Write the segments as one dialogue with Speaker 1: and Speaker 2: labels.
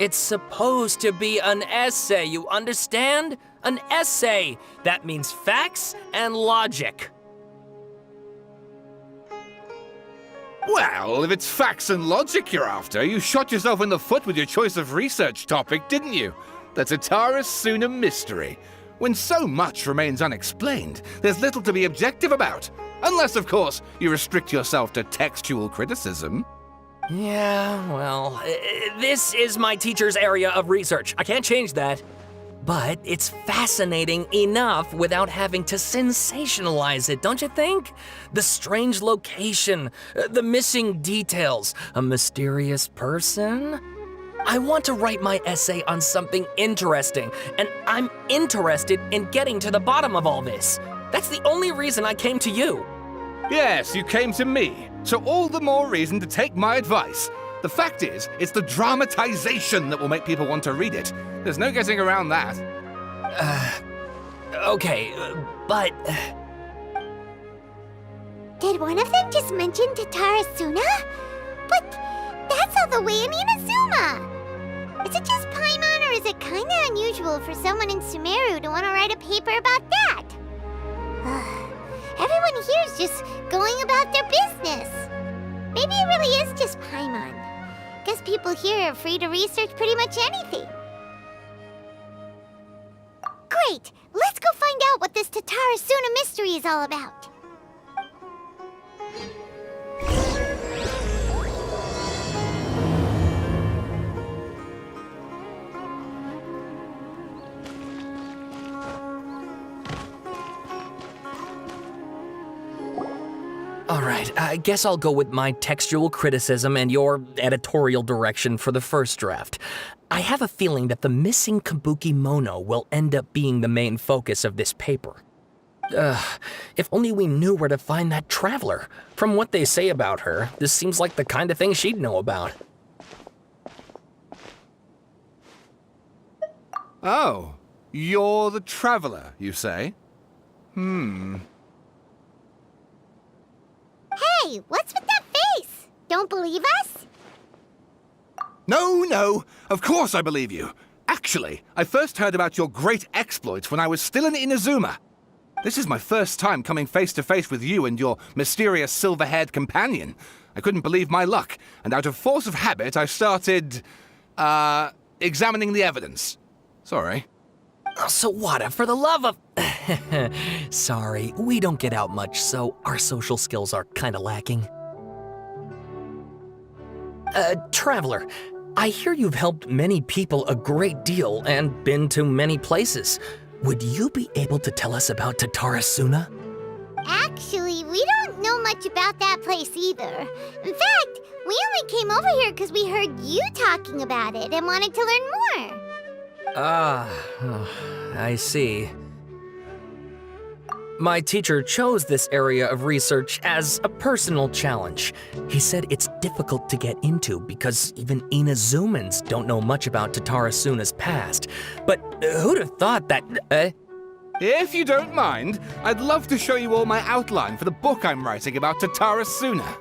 Speaker 1: It's supposed to be an essay, you understand? An essay! That means facts and logic.
Speaker 2: Well, if it's facts and logic you're after, you shot yourself in the foot with your choice of research topic, didn't you? The Tatara Suna mystery. When so much remains unexplained, there's little to be objective about. Unless, of course, you restrict yourself to textual criticism.
Speaker 1: Yeah, well, this is my teacher's area of research. I can't change that. But it's fascinating enough without having to sensationalize it, don't you think? The strange location, the missing details, a mysterious person. I want to write my essay on something interesting, and I'm interested in getting to the bottom of all this. That's the only reason I came to you.
Speaker 2: Yes, you came to me, so all the more reason to take my advice. The fact is, it's the dramatization that will make people want to read it. There's no getting around that.
Speaker 1: Okay, but...
Speaker 3: Did one of them just mention Tatara Suna? But that's all the way in Inazuma! Is it just Paimon, or is it kinda unusual for someone in Sumeru to want to write a paper about that? Everyone here's just going about their business. Maybe it really is just Paimon. Guess people here are free to research pretty much anything. Great! Let's go find out what this Tatara Suna mystery is all about.
Speaker 1: All right, I guess I'll go with my textual criticism and your editorial direction for the first draft. I have a feeling that the missing Kabuki Mono will end up being the main focus of this paper. If only we knew where to find that traveler. From what they say about her, this seems like the kind of thing she'd know about.
Speaker 2: Oh, you're the traveler, you say?
Speaker 3: Hey, what's with that face? Don't believe us?
Speaker 2: No, of course I believe you. Actually, I first heard about your great exploits when I was still in Inazuma. This is my first time coming face to face with you and your mysterious silver-haired companion. I couldn't believe my luck, and out of force of habit, I started, examining the evidence. Sorry.
Speaker 1: Sawada, for the love of... Sorry, we don't get out much, so our social skills are kinda lacking. Traveler, I hear you've helped many people a great deal and been to many places. Would you be able to tell us about Tatara Suna?
Speaker 3: Actually, we don't know much about that place either. In fact, we only came over here because we heard you talking about it and wanted to learn more.
Speaker 1: I see. My teacher chose this area of research as a personal challenge. He said it's difficult to get into because even Inazumans don't know much about Tatara Suna's past. But who'd have thought that...
Speaker 2: If you don't mind, I'd love to show you all my outline for the book I'm writing about Tatara Suna.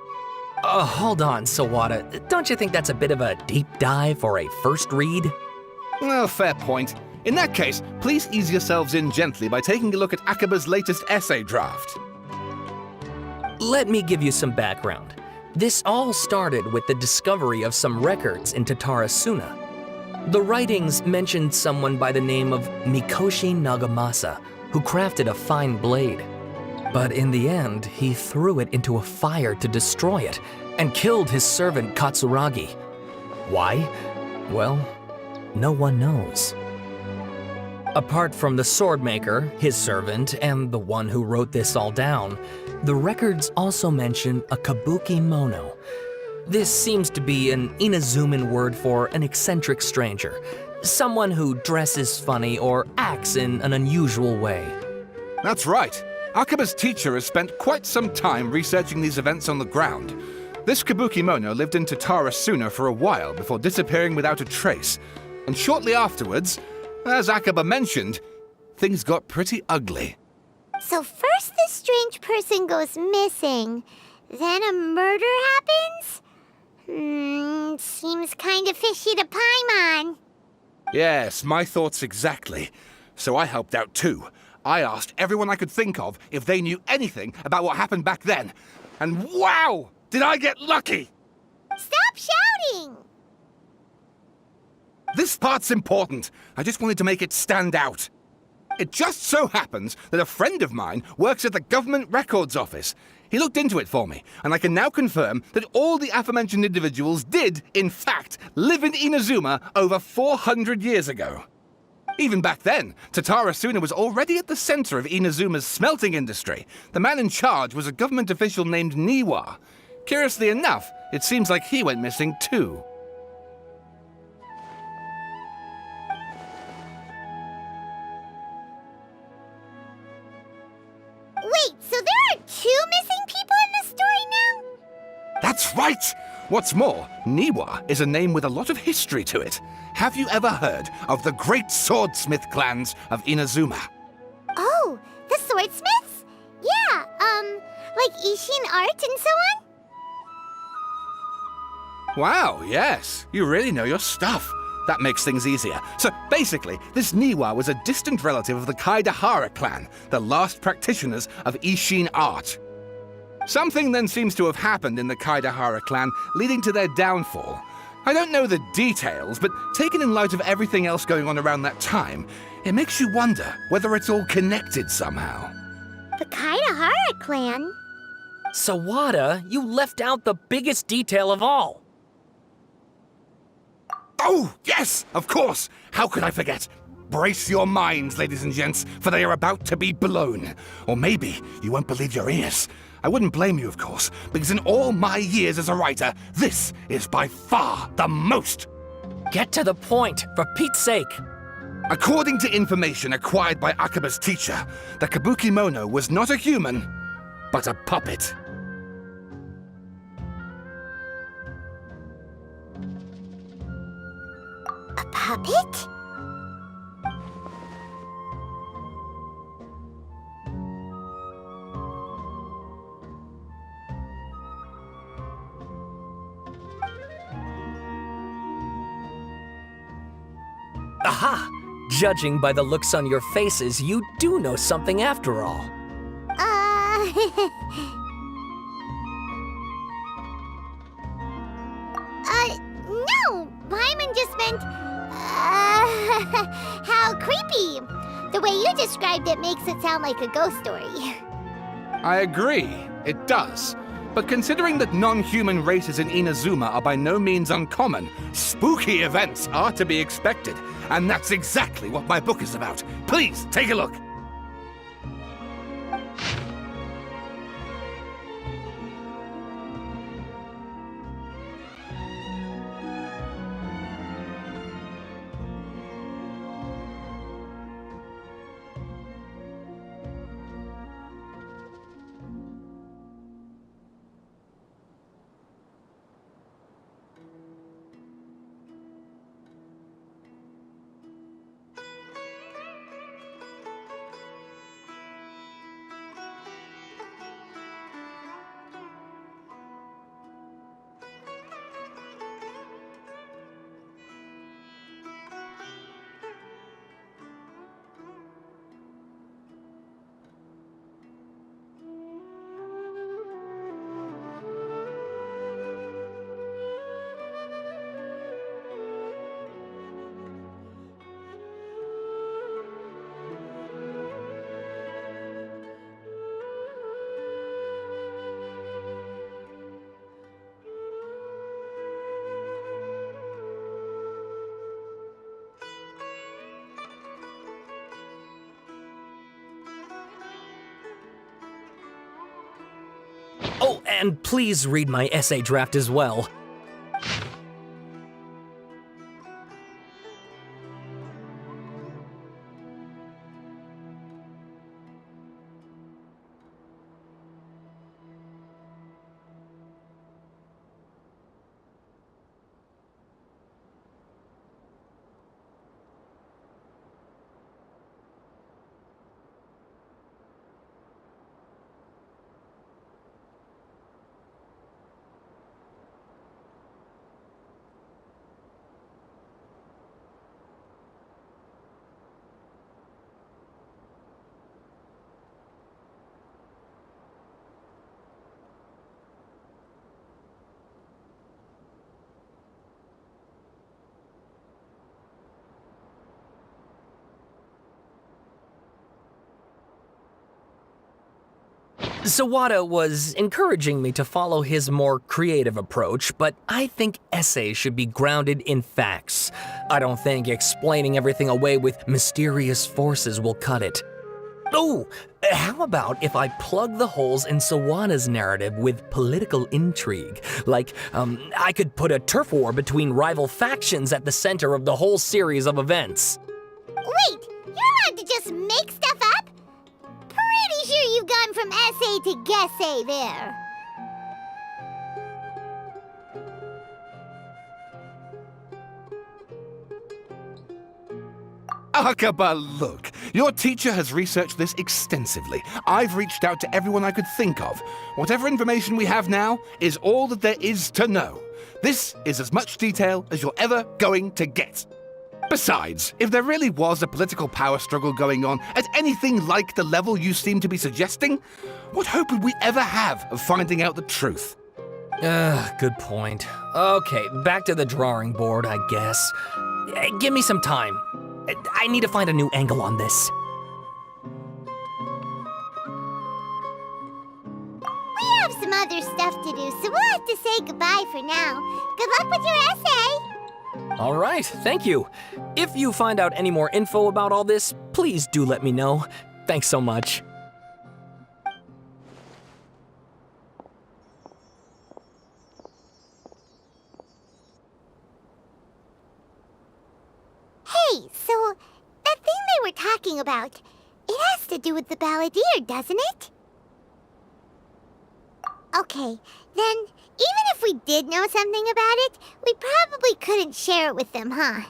Speaker 1: Hold on, Sawada. Don't you think that's a bit of a deep dive for a first read?
Speaker 2: Well, fair point. In that case, please ease yourselves in gently by taking a look at Akaba's latest essay draft.
Speaker 1: Let me give you some background. This all started with the discovery of some records in Tatara Suna. The writings mentioned someone by the name of Mikoshi Nagamasa, who crafted a fine blade. But in the end, he threw it into a fire to destroy it, and killed his servant Katsuragi. Why? Well, no one knows. Apart from the swordmaker, his servant, and the one who wrote this all down, the records also mention a kabuki mono. This seems to be an Inazuman word for an eccentric stranger, someone who dresses funny or acts in an unusual way.
Speaker 2: That's right. Akaba's teacher has spent quite some time researching these events on the ground. This kabuki mono lived in Tatara Suna for a while before disappearing without a trace. And shortly afterwards, as Akaba mentioned, things got pretty ugly.
Speaker 3: So first this strange person goes missing, then a murder happens? Seems kinda fishy to Paimon.
Speaker 2: Yes, my thoughts exactly. So I helped out too. I asked everyone I could think of if they knew anything about what happened back then. And wow! Did I get lucky!
Speaker 3: Stop shouting!
Speaker 2: This part's important. I just wanted to make it stand out. It just so happens that a friend of mine works at the Government Records Office. He looked into it for me, and I can now confirm that all the aforementioned individuals did, in fact, live in Inazuma over 400 years ago. Even back then, Tatara Suna was already at the center of Inazuma's smelting industry. The man in charge was a government official named Niwa. Curiously enough, it seems like he went missing too.
Speaker 3: Wait, so there are two missing people in the story now?
Speaker 2: That's right! What's more, Niwa is a name with a lot of history to it. Have you ever heard of the great swordsmith clans of Inazuma?
Speaker 3: Oh, the swordsmiths? Yeah, like Ishin art and so on?
Speaker 2: Wow, yes. You really know your stuff. That makes things easier. So basically, this Niwa was a distant relative of the Kaidahara clan, the last practitioners of Ishin art. Something then seems to have happened in the Kaidahara clan, leading to their downfall. I don't know the details, but taken in light of everything else going on around that time, it makes you wonder whether it's all connected somehow.
Speaker 3: The Kaidahara clan?
Speaker 1: Sawada, you left out the biggest detail of all.
Speaker 2: Oh, yes, of course. How could I forget? Brace your minds, ladies and gents, for they are about to be blown. Or maybe you won't believe your ears. I wouldn't blame you, of course, because in all my years as a writer, this is by far the most.
Speaker 1: Get to the point, for Pete's sake.
Speaker 2: According to information acquired by Akaba's teacher, the Kabukimono was not a human, but a puppet.
Speaker 3: A puppet?
Speaker 1: Aha! Judging by the looks on your faces, you do know something after all.
Speaker 3: No! Paimon just meant, how creepy. The way you described it makes it sound like a ghost story.
Speaker 2: I agree, it does. But considering that non-human races in Inazuma are by no means uncommon, spooky events are to be expected. And that's exactly what my book is about. Please, take a look.
Speaker 1: Oh, and please read my essay draft as well. Sawada was encouraging me to follow his more creative approach, but I think essays should be grounded in facts. I don't think explaining everything away with mysterious forces will cut it. Oh, how about if I plug the holes in Sawada's narrative with political intrigue? Like, I could put a turf war between rival factions at the center of the whole series of events.
Speaker 3: Wait, you're allowed to just make stuff up? Pretty sure you've gone from essay to guessay there.
Speaker 2: Akaba, look. Your teacher has researched this extensively. I've reached out to everyone I could think of. Whatever information we have now is all that there is to know. This is as much detail as you're ever going to get. Besides, if there really was a political power struggle going on at anything like the level you seem to be suggesting, what hope would we ever have of finding out the truth?
Speaker 1: Good point. Okay, back to the drawing board, I guess. Give me some time. I need to find a new angle on this.
Speaker 3: We have some other stuff to do, so we'll have to say goodbye for now. Good luck with your essay!
Speaker 1: All right, thank you. If you find out any more info about all this, please do let me know. Thanks so much.
Speaker 3: Hey, so that thing they were talking about, it has to do with the balladeer, doesn't it? Okay, then even if we did know something about it, we probably couldn't share it with them, huh?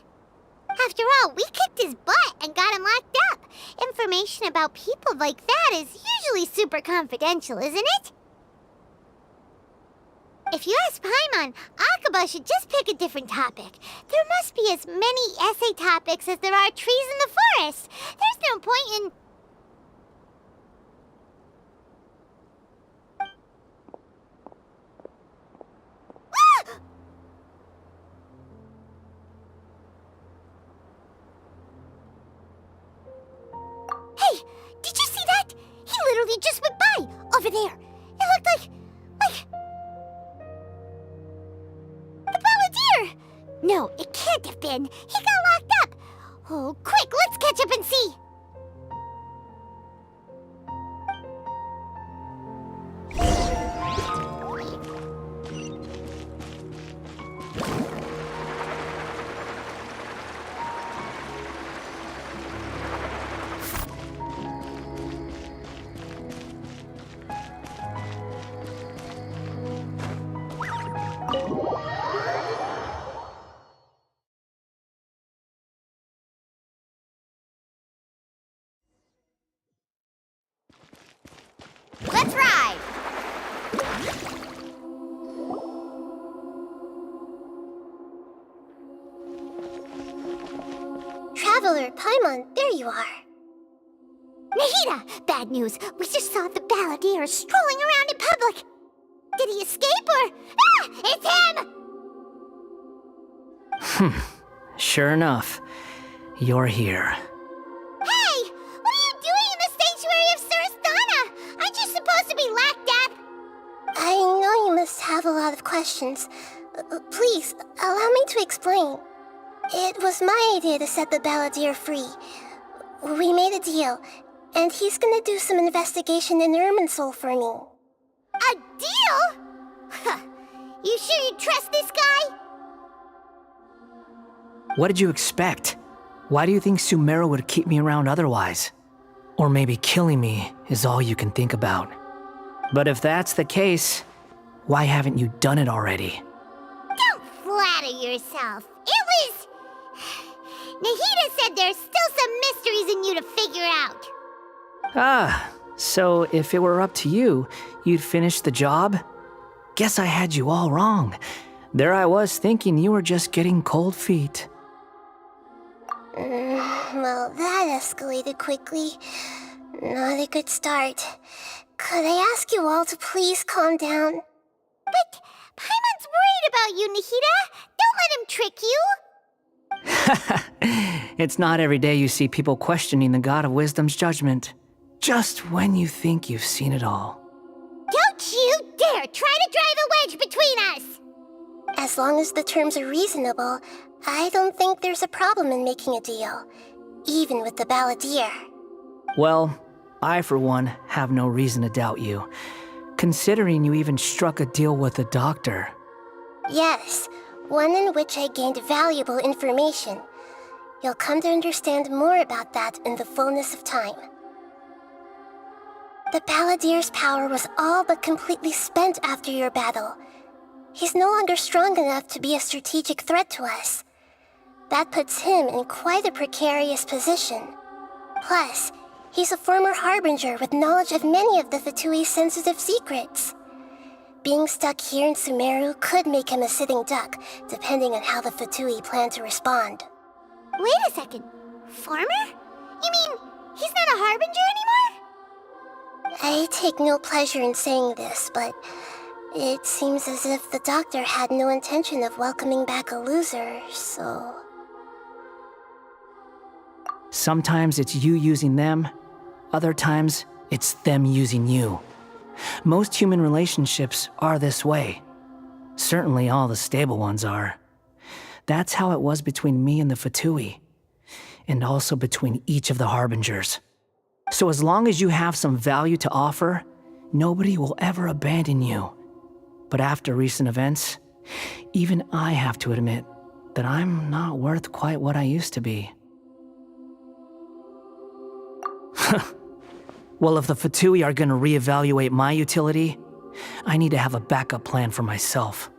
Speaker 3: After all, we kicked his butt and got him locked up. Information about people like that is usually super confidential, isn't it? If you ask Paimon, Akaba should just pick a different topic. There must be as many essay topics as there are trees in the forest. There's no point in... Hey, did you see that? He literally just went by, over there. It looked like... the balladeer! No, it can't have been. He got locked up. Oh, quick, let's catch up and see. Let's ride! Traveler, Paimon, there you are. Nahida! Bad news. We just saw the balladeer strolling around in public. Did he escape or... Ah! It's him!
Speaker 4: Sure enough, you're here.
Speaker 3: Hey! What are you doing in the sanctuary of Surasthana? Aren't you supposed to be locked up? I know you must have a lot of questions. Please, allow me to explain. It was my idea to set the balladeer free. We made a deal, and he's gonna do some investigation in Irminsul for me. A deal? Huh. You sure you trust this guy?
Speaker 4: What did you expect? Why do you think Sumeru would keep me around otherwise? Or maybe killing me is all you can think about. But if that's the case, why haven't you done it already?
Speaker 3: Don't flatter yourself. It was... Nahida said there's still some mysteries in you to figure out.
Speaker 4: Ah, so if it were up to you, you'd finish the job? Guess I had you all wrong. There I was thinking you were just getting cold feet.
Speaker 3: Well, that escalated quickly. Not a good start. Could I ask you all to please calm down? But Paimon's worried about you, Nahida. Don't let him trick you.
Speaker 4: It's not every day you see people questioning the God of Wisdom's judgment. Just when you think you've seen it all.
Speaker 3: Balladeer, try to drive a wedge between us!
Speaker 5: As long as the terms are reasonable, I don't think there's a problem in making a deal, even with the Balladeer.
Speaker 4: Well, I for one have no reason to doubt you, considering you even struck a deal with the doctor.
Speaker 5: Yes, one in which I gained valuable information. You'll come to understand more about that in the fullness of time. The Balladeer's power was all but completely spent after your battle. He's no longer strong enough to be a strategic threat to us. That puts him in quite a precarious position. Plus, he's a former Harbinger with knowledge of many of the Fatui's sensitive secrets. Being stuck here in Sumeru could make him a sitting duck, depending on how the Fatui plan to respond.
Speaker 3: Wait a second. Farmer? You mean he's not a Harbinger anymore?
Speaker 5: I take no pleasure in saying this, but it seems as if the doctor had no intention of welcoming back a loser, so...
Speaker 4: Sometimes it's you using them, other times it's them using you. Most human relationships are this way. Certainly all the stable ones are. That's how it was between me and the Fatui, and also between each of the Harbingers. So as long as you have some value to offer, nobody will ever abandon you. But after recent events, even I have to admit that I'm not worth quite what I used to be. Well, if the Fatui are gonna reevaluate my utility, I need to have a backup plan for myself.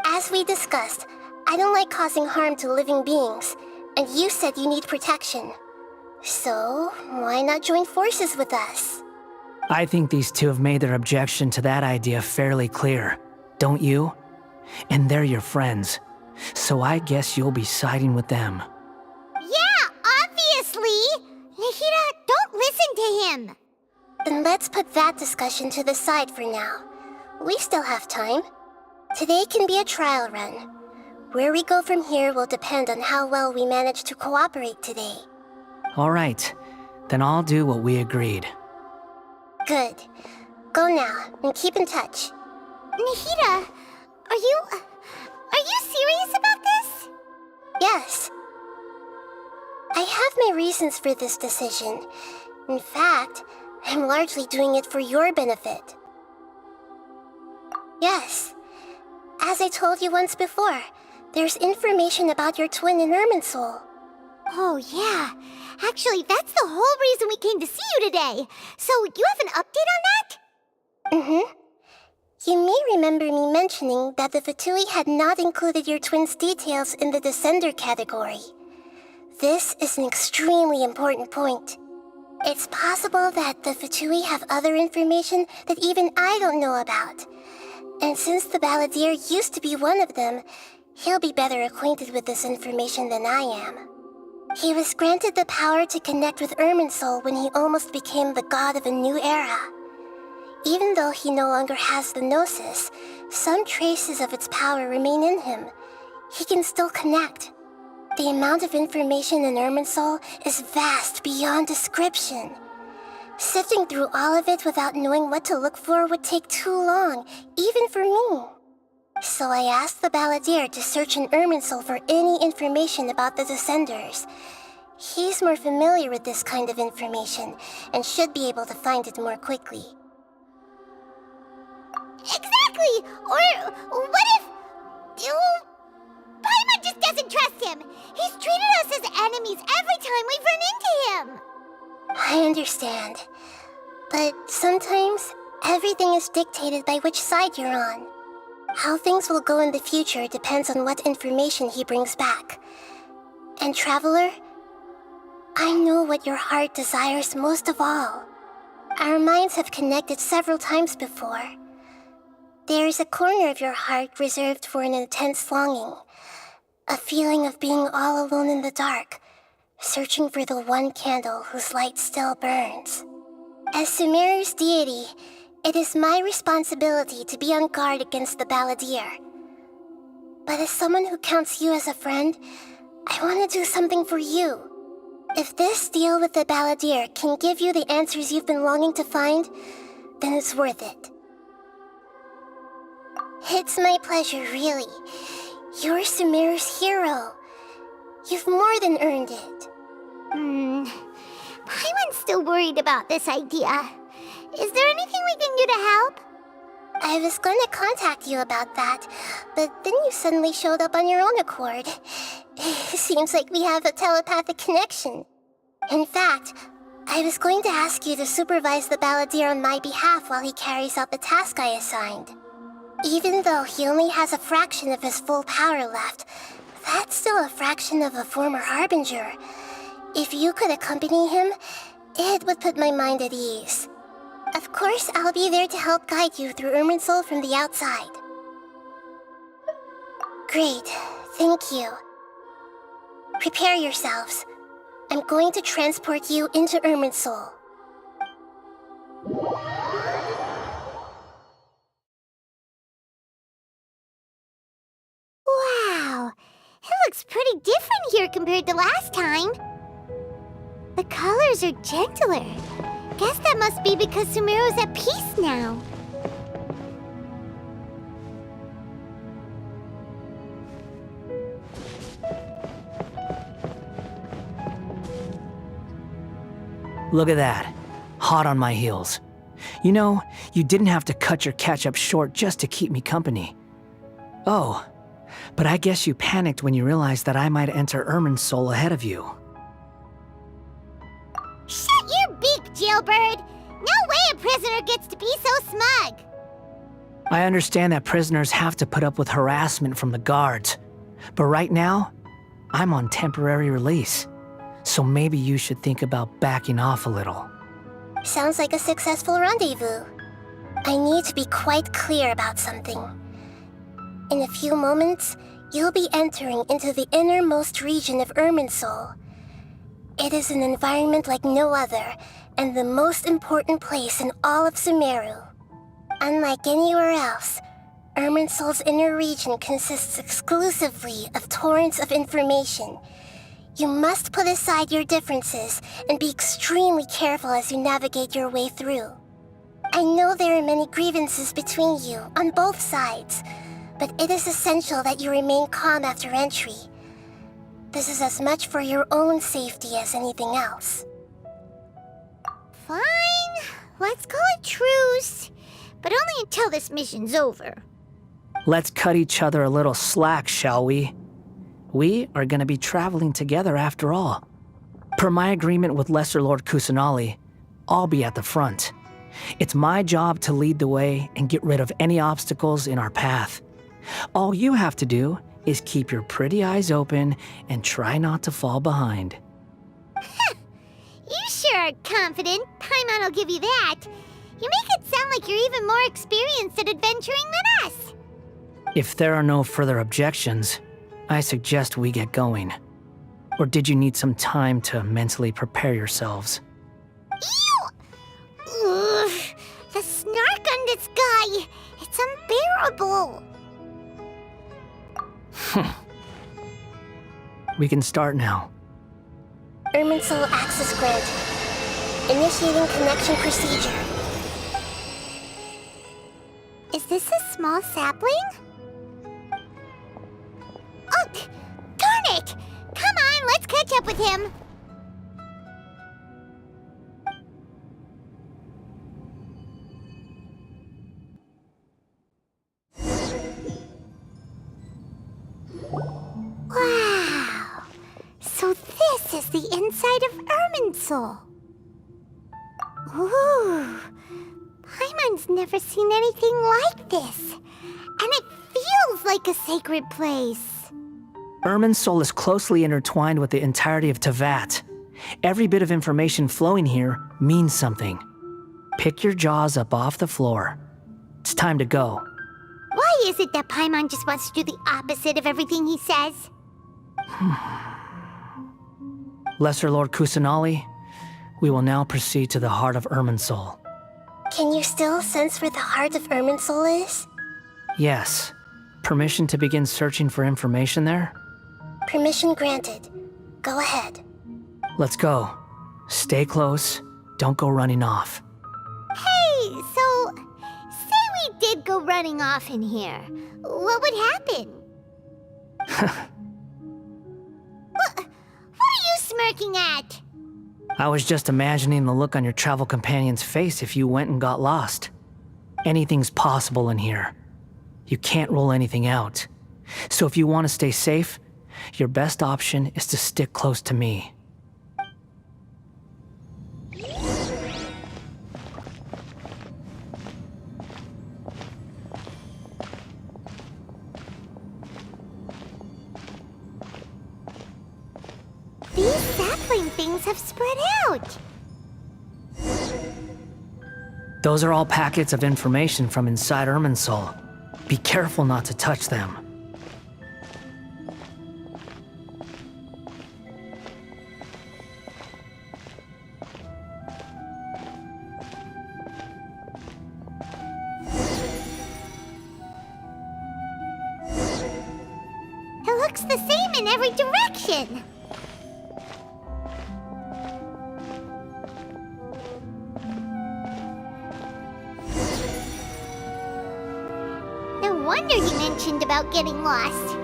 Speaker 5: As we discussed, I don't like causing harm to living beings, and you said you need protection. So, why not join forces with us?
Speaker 4: I think these two have made their objection to that idea fairly clear, don't you? And they're your friends, so I guess you'll be siding with them.
Speaker 3: Yeah, obviously! Nahida, don't listen to him!
Speaker 5: Then let's put that discussion to the side for now. We still have time. Today can be a trial run. Where we go from here will depend on how well we manage to cooperate today.
Speaker 4: All right, then I'll do what we agreed.
Speaker 5: Good. Go now, and keep in touch.
Speaker 3: Nahida, are you serious about this?
Speaker 5: Yes. I have my reasons for this decision. In fact, I'm largely doing it for your benefit. Yes. As I told you once before, there's information about your twin in Irminsul.
Speaker 3: Oh, yeah. Actually, that's the whole reason we came to see you today. So, you have an update on that?
Speaker 5: Mm-hmm. You may remember me mentioning that the Fatui had not included your twin's details in the Descender category. This is an extremely important point. It's possible that the Fatui have other information that even I don't know about. And since the Balladeer used to be one of them, he'll be better acquainted with this information than I am. He was granted the power to connect with Irminsul when he almost became the god of a new era. Even though he no longer has the Gnosis, some traces of its power remain in him. He can still connect. The amount of information in Irminsul is vast beyond description. Sifting through all of it without knowing what to look for would take too long, even for me. So I asked the Balladeer to search in Irminsul for any information about the Descenders. He's more familiar with this kind of information, and should be able to find it more quickly.
Speaker 3: Exactly! Or what if... Paimon just doesn't trust him! He's treated us as enemies every time we've run into him!
Speaker 5: I understand. But sometimes, everything is dictated by which side you're on. How things will go in the future depends on what information he brings back. And Traveler, I know what your heart desires most of all. Our minds have connected several times before. There is a corner of your heart reserved for an intense longing. A feeling of being all alone in the dark, searching for the one candle whose light still burns. As Sumeru's deity, it is my responsibility to be on guard against the Balladeer. But as someone who counts you as a friend, I want to do something for you. If this deal with the Balladeer can give you the answers you've been longing to find, then it's worth it. It's my pleasure, really. You're Sumeru's hero. You've more than earned it.
Speaker 3: Paimon's still worried about this idea. Is there anything we can do to help?
Speaker 5: I was going to contact you about that, but then you suddenly showed up on your own accord. Seems like we have a telepathic connection. In fact, I was going to ask you to supervise the balladeer on my behalf while he carries out the task I assigned. Even though he only has a fraction of his full power left, that's still a fraction of a former Harbinger. If you could accompany him, it would put my mind at ease. Of course, I'll be there to help guide you through Irminsul from the outside. Great, thank you. Prepare yourselves. I'm going to transport you into Irminsul.
Speaker 3: Wow, it looks pretty different here compared to last time. The colors are gentler. Guess that must be because Sumeru's at peace now.
Speaker 4: Look at that. Hot on my heels. You know, you didn't have to cut your catch-up short just to keep me company. Oh, but I guess you panicked when you realized that I might enter Irminsul ahead of you.
Speaker 3: Shut your beak, jailbird! No way a prisoner gets to be so smug!
Speaker 4: I understand that prisoners have to put up with harassment from the guards, but right now, I'm on temporary release. So maybe you should think about backing off a little.
Speaker 5: Sounds like a successful rendezvous. I need to be quite clear about something. In a few moments, you'll be entering into the innermost region of Irminsul. It is an environment like no other, and the most important place in all of Sumeru. Unlike anywhere else, Irminsul's inner region consists exclusively of torrents of information. You must put aside your differences and be extremely careful as you navigate your way through. I know there are many grievances between you on both sides, but it is essential that you remain calm after entry. This is as much for your own safety as anything else.
Speaker 3: Fine, let's call it truce. But only until this mission's over.
Speaker 4: Let's cut each other a little slack, shall we? We are going to be traveling together after all. Per my agreement with Lesser Lord Kusanali, I'll be at the front. It's my job to lead the way and get rid of any obstacles in our path. All you have to do is keep your pretty eyes open and try not to fall behind.
Speaker 3: You sure are confident. Paimon will give you that. You make it sound like you're even more experienced at adventuring than us.
Speaker 4: If there are no further objections, I suggest we get going. Or did you need some time to mentally prepare yourselves?
Speaker 3: Ew! Ugh, the snark on this guy. It's unbearable.
Speaker 4: We can start now.
Speaker 5: Irminsul access granted. Initiating connection procedure.
Speaker 3: Is this a small sapling? Oh, darn it! Come on, let's catch up with him. Wow! So this is the inside of Irminsul. Ooh! Paimon's never seen anything like this. And it feels like a sacred place.
Speaker 4: Irminsul is closely intertwined with the entirety of Teyvat. Every bit of information flowing here means something. Pick your jaws up off the floor. It's time to go.
Speaker 3: Why is it that Paimon just wants to do the opposite of everything he says?
Speaker 4: Lesser Lord Kusanali, we will now proceed to the heart of Irminsul.
Speaker 5: Can you still sense where the heart of Irminsul is?
Speaker 4: Yes. Permission to begin searching for information there?
Speaker 5: Permission granted. Go ahead.
Speaker 4: Let's go. Stay close. Don't go running off.
Speaker 3: Hey, so say we did go running off in here, what would happen? What are you smirking at?
Speaker 4: I was just imagining the look on your travel companion's face if you went and got lost. Anything's possible in here. You can't rule anything out. So if you want to stay safe, your best option is to stick close to me.
Speaker 3: These sapling things have spread out.
Speaker 4: Those are all packets of information from inside Irminsul. Be careful not to touch them.
Speaker 3: It looks the same in every direction. No wonder he mentioned about getting lost.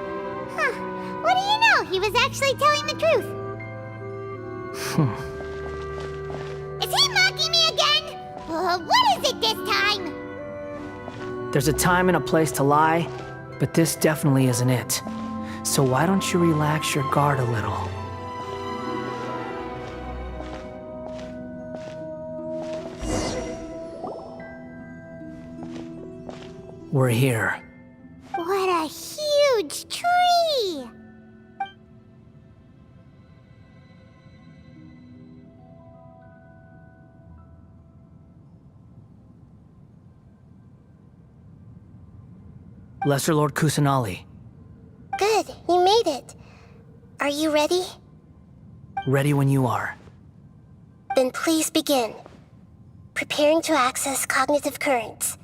Speaker 3: Huh. What do you know? He was actually telling the truth. Is he mocking me again? What is it this time?
Speaker 4: There's a time and a place to lie, but this definitely isn't it. So why don't you relax your guard a little? We're here.
Speaker 3: What a huge tree!
Speaker 4: Lesser Lord Kusanali,
Speaker 5: Good, you made it. Are you ready?
Speaker 4: ready when you are.
Speaker 5: Then please begin. Preparing to access cognitive currents.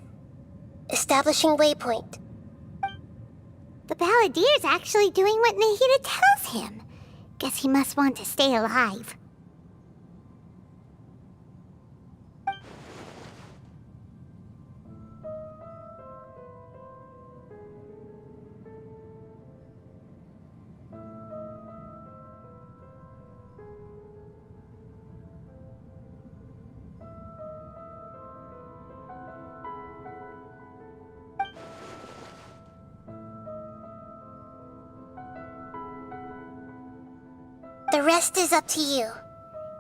Speaker 5: Establishing waypoint.
Speaker 3: The Balladier's actually doing what Nahida tells him. Guess he must want to stay alive.
Speaker 5: The rest is up to you.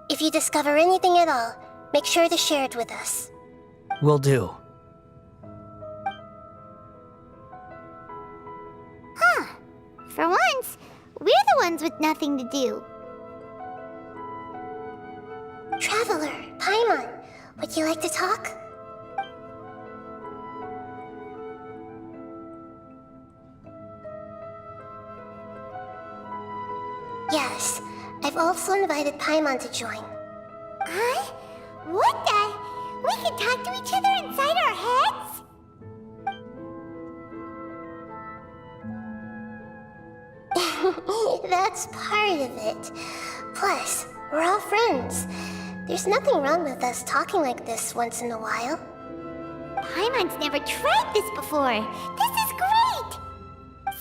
Speaker 5: If you discover anything at all, make sure to share it with us.
Speaker 4: Will do.
Speaker 3: Huh. For once, we're the ones with nothing to do.
Speaker 5: Traveler, Paimon, would you like to talk? Yes, I've also invited Paimon to join.
Speaker 3: Huh? What the? We can talk to each other inside our heads?
Speaker 5: That's part of it. Plus, we're all friends. There's nothing wrong with us talking like this once in a while.
Speaker 3: Paimon's never tried this before. This is great!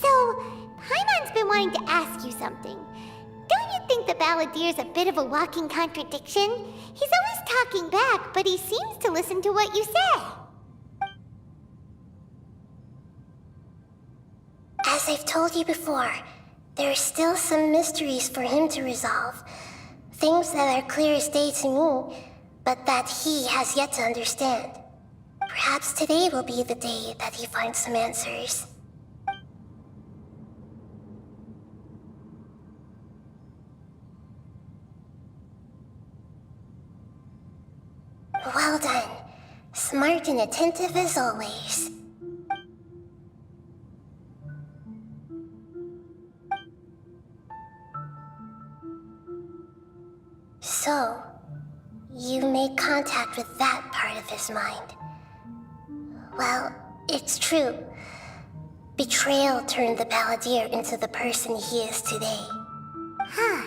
Speaker 3: So, Paimon's been wanting to ask you something. Don't you think the Balladier's a bit of a walking contradiction? He's always talking back, but he seems to listen to what you say.
Speaker 5: As I've told you before, there are still some mysteries for him to resolve. Things that are clear as day to me, but that he has yet to understand. Perhaps today will be the day that he finds some answers. Well done. Smart and attentive as always. So, you made contact with that part of his mind. Well, it's true. Betrayal turned the Balladier into the person he is today.
Speaker 3: Huh.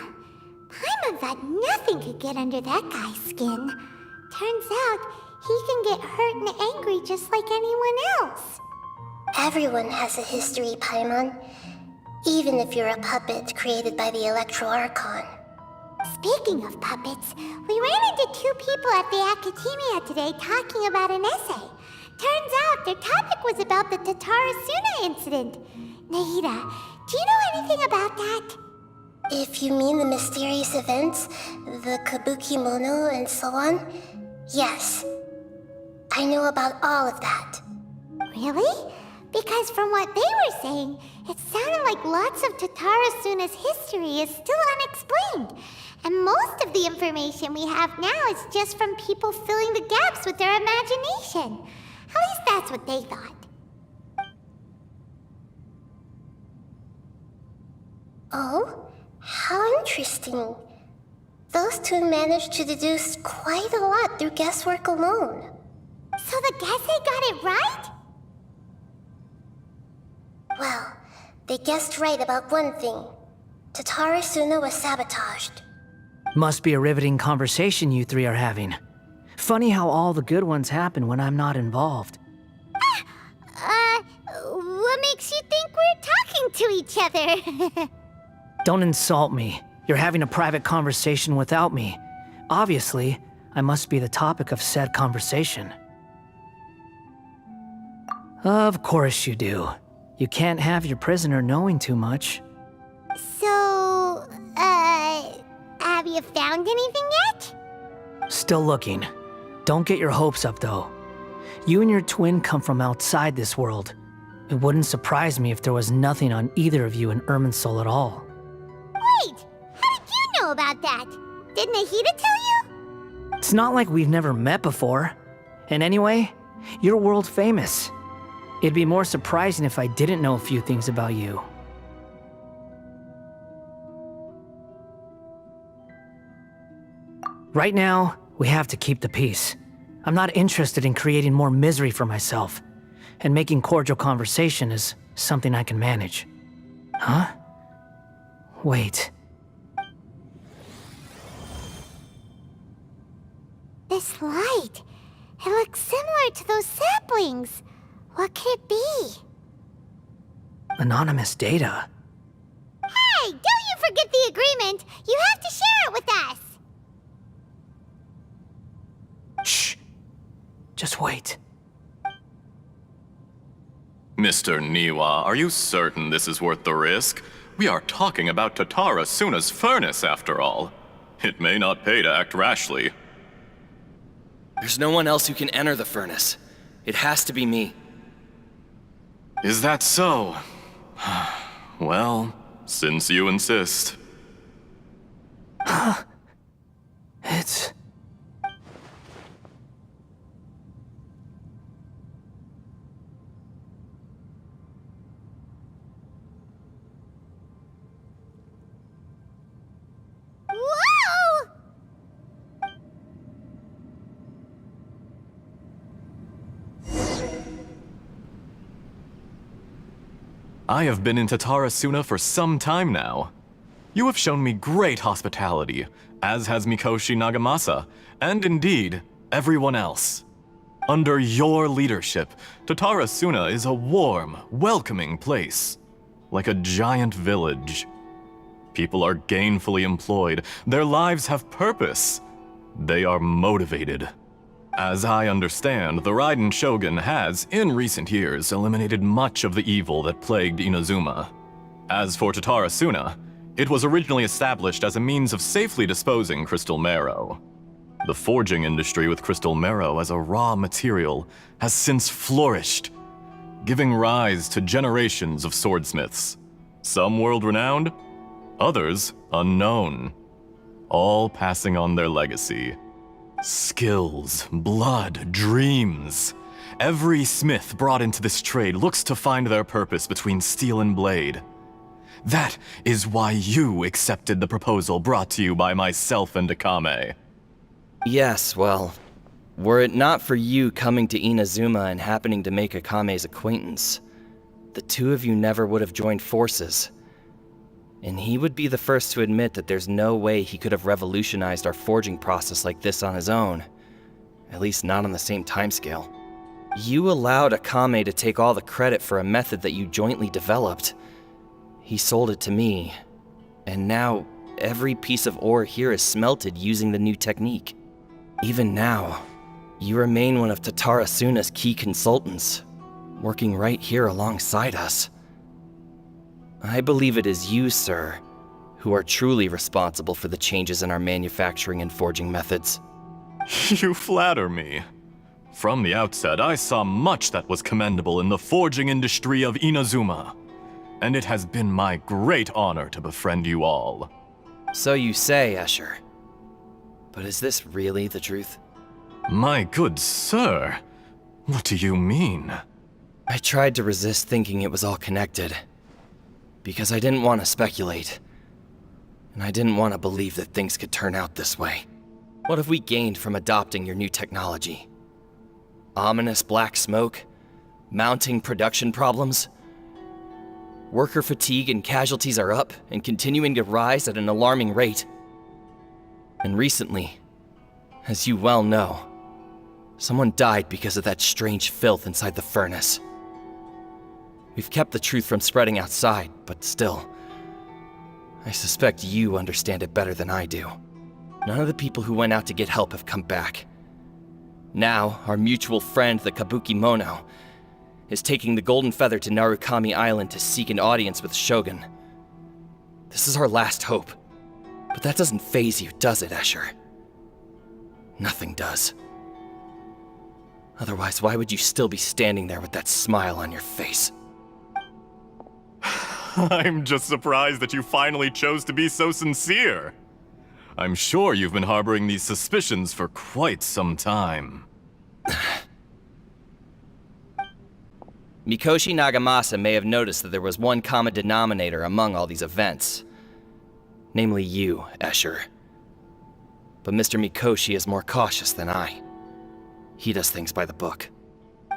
Speaker 3: Paimon thought nothing could get under that guy's skin. Turns out, He can get hurt and angry just like anyone else.
Speaker 5: Everyone has a history, Paimon. Even if you're a puppet created by the Electro Archon.
Speaker 3: Speaking of puppets, we ran into two people at the Academia today talking about an essay. Turns out their topic was about the Tatarasuna incident. Nahida, do you know anything about that?
Speaker 5: If you mean the mysterious events, the Kabuki Mono and so on, yes. I know about all of that.
Speaker 3: Really? Because from what they were saying, it sounded like lots of Tatarasuna's history is still unexplained. And most of the information we have now is just from people filling the gaps with their imagination. At least that's what they thought.
Speaker 5: Oh? How interesting. Those two managed to deduce quite a lot through guesswork alone.
Speaker 3: So the Gesse got it right?
Speaker 5: Well, they guessed right about one thing. Tatarasuna was sabotaged.
Speaker 4: Must be a riveting conversation you three are having. Funny how all the good ones happen when I'm not involved.
Speaker 3: What makes you think we're talking to each other?
Speaker 4: Don't insult me. You're having a private conversation without me. Obviously, I must be the topic of said conversation. Of course you do. You can't have your prisoner knowing too much.
Speaker 3: So, have you found anything yet?
Speaker 4: Still looking. Don't get your hopes up, though. You and your twin come from outside this world. It wouldn't surprise me if there was nothing on either of you in Irminsul at all.
Speaker 3: Wait! How did you know about that? Did Nahida tell you?
Speaker 4: It's not like we've never met before. And anyway, you're world famous. It'd be more surprising if I didn't know a few things about you. Right now, we have to keep the peace. I'm not interested in creating more misery for myself, and making cordial conversation is something I can manage. Huh? Wait.
Speaker 3: This light. It looks similar to those saplings. What could it be?
Speaker 4: Anonymous data.
Speaker 3: Hey, don't you forget the agreement! You have to share it with us!
Speaker 4: Shh. Just wait.
Speaker 6: Mr. Niwa, are you certain this is worth the risk? We are talking about Tatarasuna's furnace, after all. It may not pay to act rashly.
Speaker 7: There's no one else who can enter the furnace. It has to be me.
Speaker 6: Is that so? Well, since you insist.
Speaker 4: It's...
Speaker 3: Whoa!
Speaker 6: I have been in Tatarasuna for some time now. You have shown me great hospitality, as has Mikoshi Nagamasa, and indeed, everyone else. Under your leadership, Tatarasuna is a warm, welcoming place, like a giant village. People are gainfully employed, their lives have purpose. They are motivated. As I understand, the Raiden Shogun has, in recent years, eliminated much of the evil that plagued Inazuma. As for Tatarasuna, it was originally established as a means of safely disposing crystal marrow. The forging industry with crystal marrow as a raw material has since flourished, giving rise to generations of swordsmiths. Some world-renowned, others unknown, all passing on their legacy. Skills, blood, dreams. Every smith brought into this trade looks to find their purpose between steel and blade. That is why you accepted the proposal brought to you by myself and Akame.
Speaker 7: Yes, well, were it not for you coming to Inazuma and happening to make Akame's acquaintance, the two of you never would have joined forces. And he would be the first to admit that there's no way he could have revolutionized our forging process like this on his own. At least not on the same timescale. You allowed Akame to take all the credit for a method that you jointly developed. He sold it to me, and now every piece of ore here is smelted using the new technique. Even now, you remain one of Tatara Suna's key consultants, working right here alongside us. I believe it is you, sir, who are truly responsible for the changes in our manufacturing and forging methods.
Speaker 6: You flatter me. From the outset, I saw much that was commendable in the forging industry of Inazuma, and it has been my great honor to befriend you all.
Speaker 7: So you say, Escher. But is this really the truth?
Speaker 6: My good sir, what do you mean?
Speaker 7: I tried to resist thinking it was all connected, because I didn't want to speculate, and I didn't want to believe that things could turn out this way. What have we gained from adopting your new technology? Ominous black smoke? Mounting production problems? Worker fatigue and casualties are up and continuing to rise at an alarming rate. And recently, as you well know, someone died because of that strange filth inside the furnace. We've kept the truth from spreading outside, but still, I suspect you understand it better than I do. None of the people who went out to get help have come back. Now, our mutual friend, the Kabuki Mono, is taking the Golden Feather to Narukami Island to seek an audience with Shogun. This is our last hope. But that doesn't faze you, does it, Escher? Nothing does. Otherwise, why would you still be standing there with that smile on your face?
Speaker 6: I'm just surprised that you finally chose to be so sincere. I'm sure you've been harboring these suspicions for quite some time.
Speaker 7: Mikoshi Nagamasa may have noticed that there was one common denominator among all these events. Namely you, Escher. But Mr. Mikoshi is more cautious than I. He does things by the book.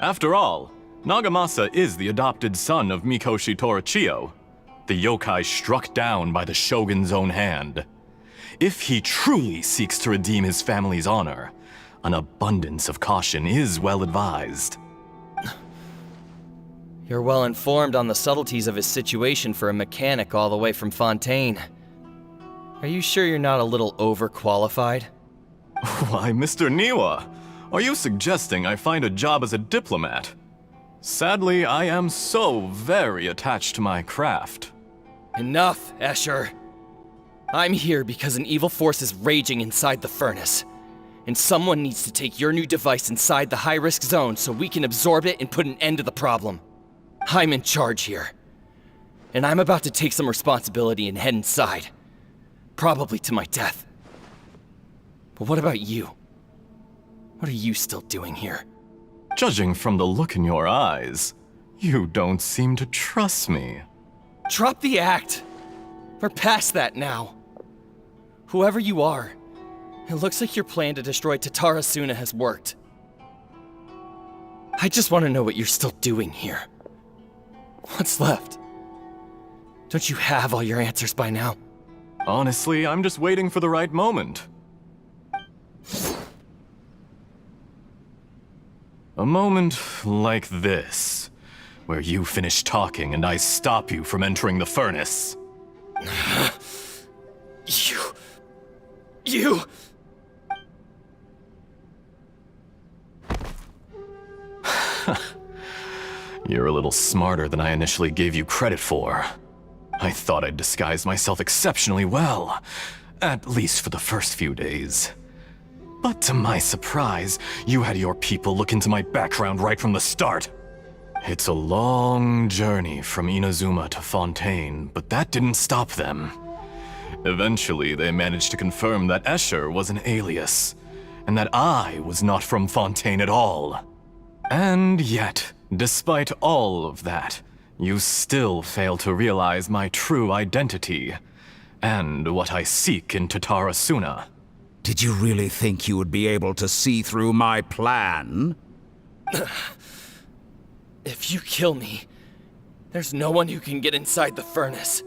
Speaker 6: After all, Nagamasa is the adopted son of Mikoshi Torichio, the yokai struck down by the Shogun's own hand. If he truly seeks to redeem his family's honor, an abundance of caution is well advised.
Speaker 7: You're well informed on the subtleties of his situation for a mechanic all the way from Fontaine. Are you sure you're not a little overqualified?
Speaker 6: Why, Mr. Niwa, are you suggesting I find a job as a diplomat? Sadly, I am so very attached to my craft.
Speaker 7: Enough, Escher. I'm here because an evil force is raging inside the furnace. And someone needs to take your new device inside the high-risk zone so we can absorb it and put an end to the problem. I'm in charge here. And I'm about to take some responsibility and head inside. Probably to my death. But what about you? What are you still doing here?
Speaker 6: Judging from the look in your eyes, you don't seem to trust me.
Speaker 7: Drop the act! We're past that now. Whoever you are, it looks like your plan to destroy Tatara Suna has worked. I just want to know what you're still doing here. What's left? Don't you have all your answers by now?
Speaker 6: Honestly, I'm just waiting for the right moment. A moment like this, where you finish talking and I stop you from entering the furnace.
Speaker 7: You...
Speaker 6: You're a little smarter than I initially gave you credit for. I thought I'd disguised myself exceptionally well, at least for the first few days. But to my surprise, you had your people look into my background right from the start. It's a long journey from Inazuma to Fontaine, but that didn't stop them. Eventually, they managed to confirm that Escher was an alias, and that I was not from Fontaine at all. And yet, despite all of that, you still fail to realize my true identity, and what I seek in Tatara Suna.
Speaker 8: Did you really think you would be able to see through my plan?
Speaker 7: If you kill me, there's no one who can get inside the furnace.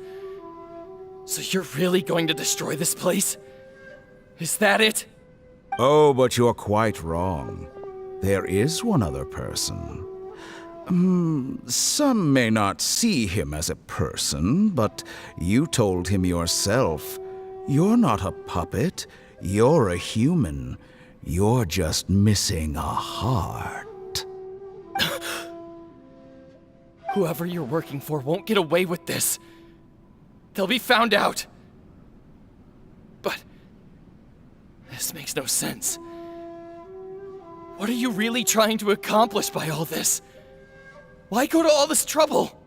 Speaker 7: So you're really going to destroy this place? Is that it?
Speaker 8: Oh, but you're quite wrong. There is one other person. Some may not see him as a person, but you told him yourself. You're not a puppet. You're a human. You're just missing a heart.
Speaker 7: Whoever you're working for won't get away with this. They'll be found out. But this makes no sense. What are you really trying to accomplish by all this? Why go to all this trouble?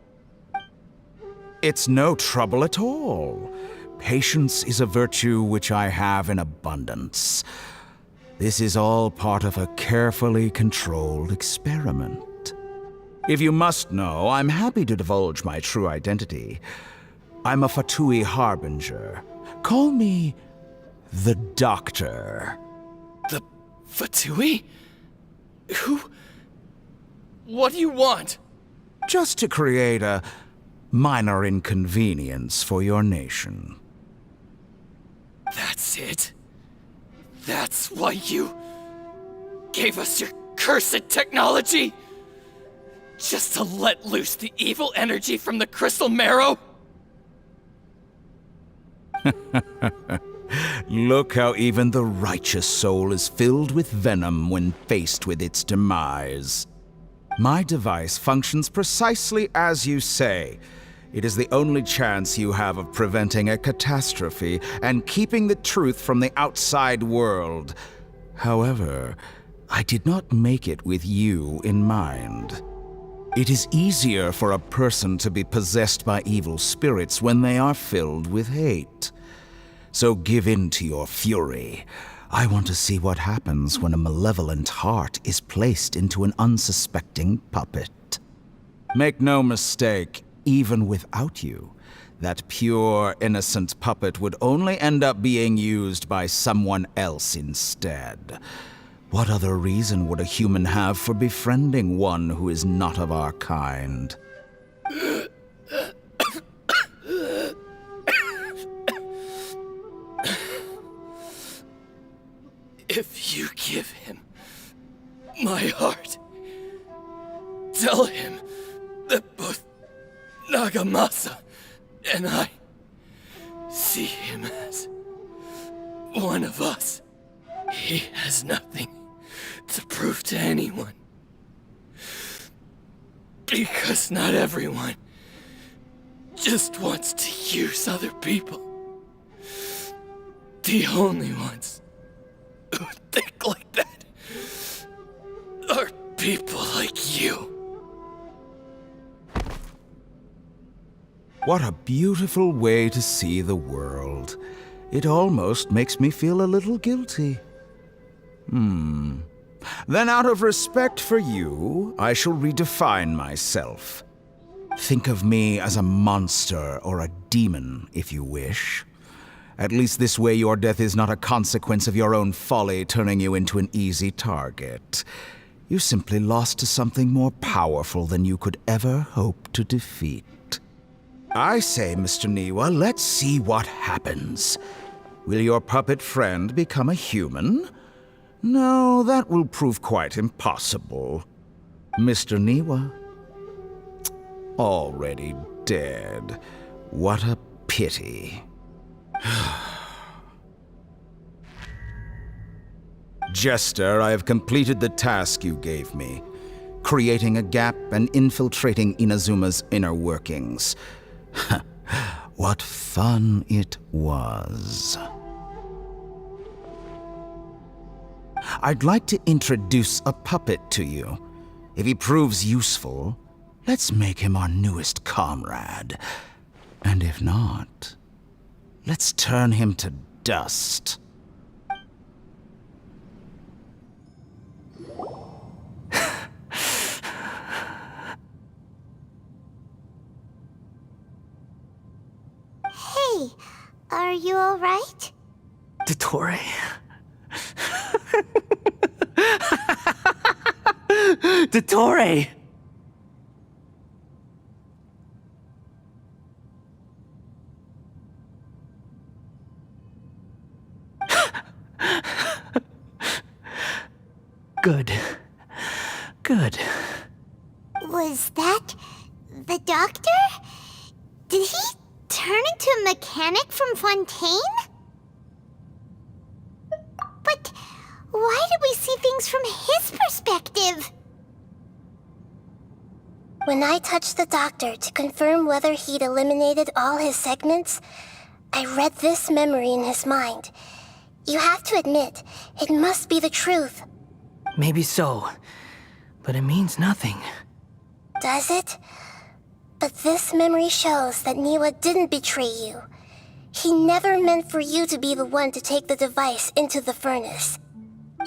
Speaker 8: It's no trouble at all. Patience is a virtue which I have in abundance. This is all part of a carefully controlled experiment. If you must know, I'm happy to divulge my true identity. I'm a Fatui Harbinger. Call me the Doctor.
Speaker 7: The Fatui? Who? What do you want?
Speaker 8: Just to create a minor inconvenience for your nation.
Speaker 7: That's it? That's why you gave us your cursed technology? Just to let loose the evil energy from the crystal marrow?
Speaker 8: Look how even the righteous soul is filled with venom when faced with its demise. My device functions precisely as you say. It is the only chance you have of preventing a catastrophe and keeping the truth from the outside world. However, I did not make it with you in mind. It is easier for a person to be possessed by evil spirits when they are filled with hate. So give in to your fury. I want to see what happens when a malevolent heart is placed into an unsuspecting puppet. Make no mistake, even without you, that pure, innocent puppet would only end up being used by someone else instead. What other reason would a human have for befriending one who is not of our kind?
Speaker 7: If you give him my heart, tell him that both Nagamasa and I see him as one of us. He has nothing to prove to anyone. Because not everyone just wants to use other people. The only ones who think like that are people like you.
Speaker 8: What a beautiful way to see the world. It almost makes me feel a little guilty. Then out of respect for you, I shall redefine myself. Think of me as a monster or a demon, if you wish. At least this way your death is not a consequence of your own folly turning you into an easy target. You simply lost to something more powerful than you could ever hope to defeat. I say, Mr. Niwa, let's see what happens. Will your puppet friend become a human? No, that will prove quite impossible. Mr. Niwa? Already dead. What a pity. Jester, I have completed the task you gave me, creating a gap and infiltrating Inazuma's inner workings. What fun it was. I'd like to introduce a puppet to you. If he proves useful, let's make him our newest comrade. And if not, let's turn him to dust.
Speaker 3: Hey, are you alright?
Speaker 4: Dottore? Dottore! Good. Good.
Speaker 3: Was that the doctor? Did he turn into a mechanic from Fontaine? But why did we see things from his perspective?
Speaker 5: When I touched the doctor to confirm whether he'd eliminated all his segments, I read this memory in his mind. You have to admit, it must be the truth.
Speaker 4: Maybe so, but it means nothing.
Speaker 5: Does it? But this memory shows that Niwa didn't betray you. He never meant for you to be the one to take the device into the furnace.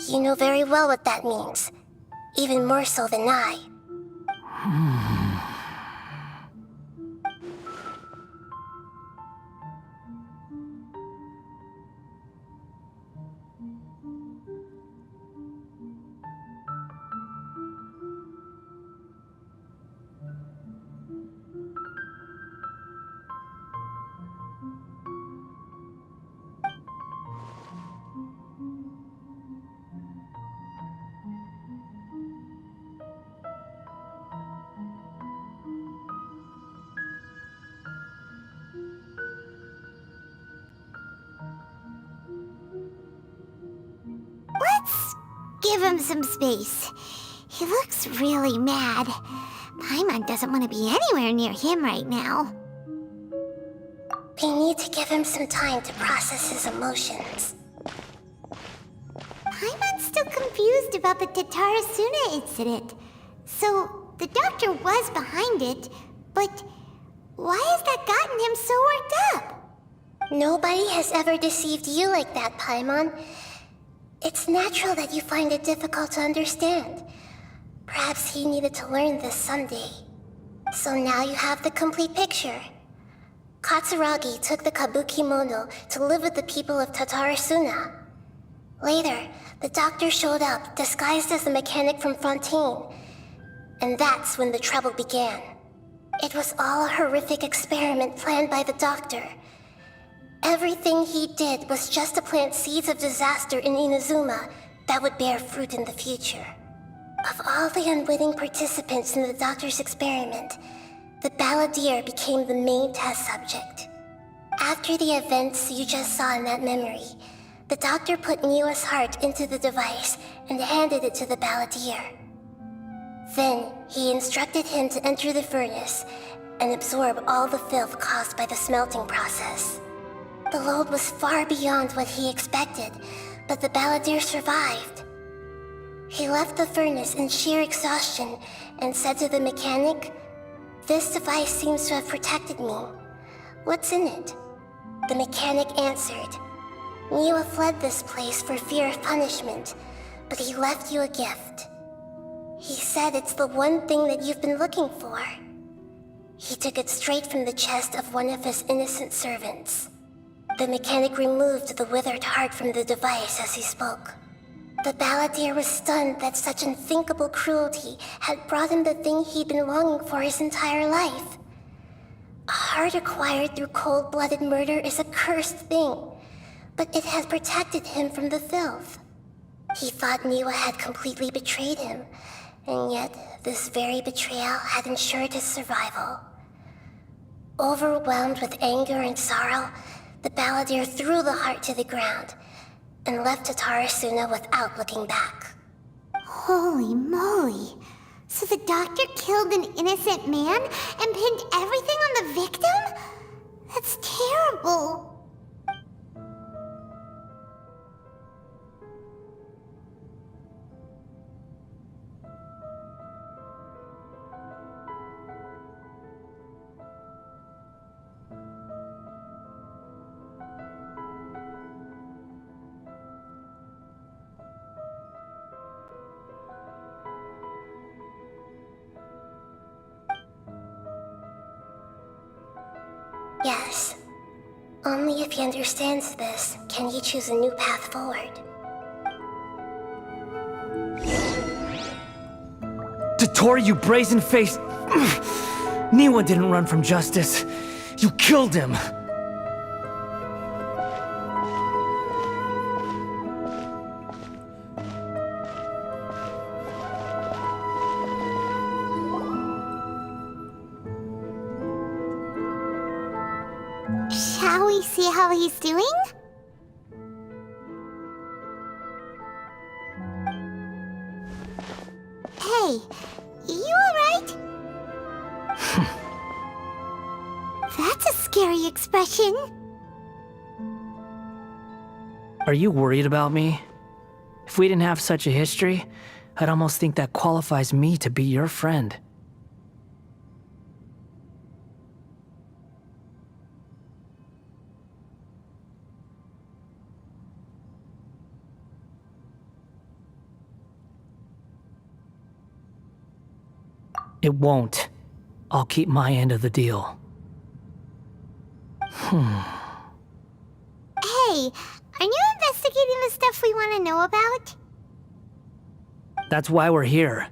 Speaker 5: You know very well what that means. Even more so than I.
Speaker 3: Let's give him some space. He looks really mad. Paimon doesn't want to be anywhere near him right now.
Speaker 5: We need to give him some time to process his emotions.
Speaker 3: Paimon's still confused about the Tatarasuna incident. So, the doctor was behind it, but why has that gotten him so worked up?
Speaker 5: Nobody has ever deceived you like that, Paimon. It's natural that you find it difficult to understand. Perhaps he needed to learn this someday. So now you have the complete picture. Katsuragi took the Kabukimono to live with the people of Tatarasuna. Later, the doctor showed up, disguised as the mechanic from Fontaine. And that's when the trouble began. It was all a horrific experiment planned by the doctor. Everything he did was just to plant seeds of disaster in Inazuma that would bear fruit in the future. Of all the unwitting participants in the doctor's experiment, the balladeer became the main test subject. After the events you just saw in that memory, the doctor put Niwa's heart into the device and handed it to the balladeer. Then, he instructed him to enter the furnace and absorb all the filth caused by the smelting process. The load was far beyond what he expected, but the balladeer survived. He left the furnace in sheer exhaustion and said to the mechanic, "This device seems to have protected me. What's in it?" The mechanic answered, "Niwa fled this place for fear of punishment, but he left you a gift. He said it's the one thing that you've been looking for." He took it straight from the chest of one of his innocent servants. The mechanic removed the withered heart from the device as he spoke. The balladeer was stunned that such unthinkable cruelty had brought him the thing he'd been longing for his entire life. A heart acquired through cold-blooded murder is a cursed thing, but it has protected him from the filth. He thought Niwa had completely betrayed him, and yet this very betrayal had ensured his survival. Overwhelmed with anger and sorrow, the balladeer threw the heart to the ground and left Tatarasuna without looking back.
Speaker 3: Holy moly. So the doctor killed an innocent man and pinned everything on the victim? That's terrible.
Speaker 5: Yes. Only if he understands this can he choose a new path forward.
Speaker 4: Dottore, you brazen-faced... Niwa didn't run from justice. You killed him.
Speaker 3: we see how he's doing? Hey, you alright? That's a scary expression.
Speaker 4: Are you worried about me? If we didn't have such a history, I'd almost think that qualifies me to be your friend. It won't. I'll keep my end of the deal.
Speaker 3: Hey, are you investigating the stuff we want to know about?
Speaker 4: That's why we're here.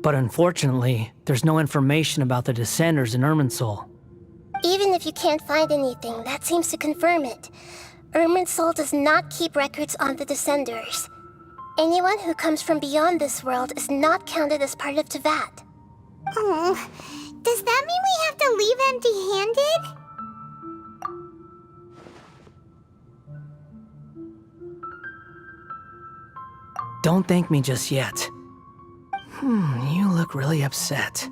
Speaker 4: But unfortunately, there's no information about the Descenders in Irminsul.
Speaker 5: Even if you can't find anything, that seems to confirm it. Irminsul does not keep records on the Descenders. Anyone who comes from beyond this world is not counted as part of Teyvat.
Speaker 3: Oh, does that mean we have to leave empty-handed?
Speaker 4: Don't thank me just yet. You look really upset.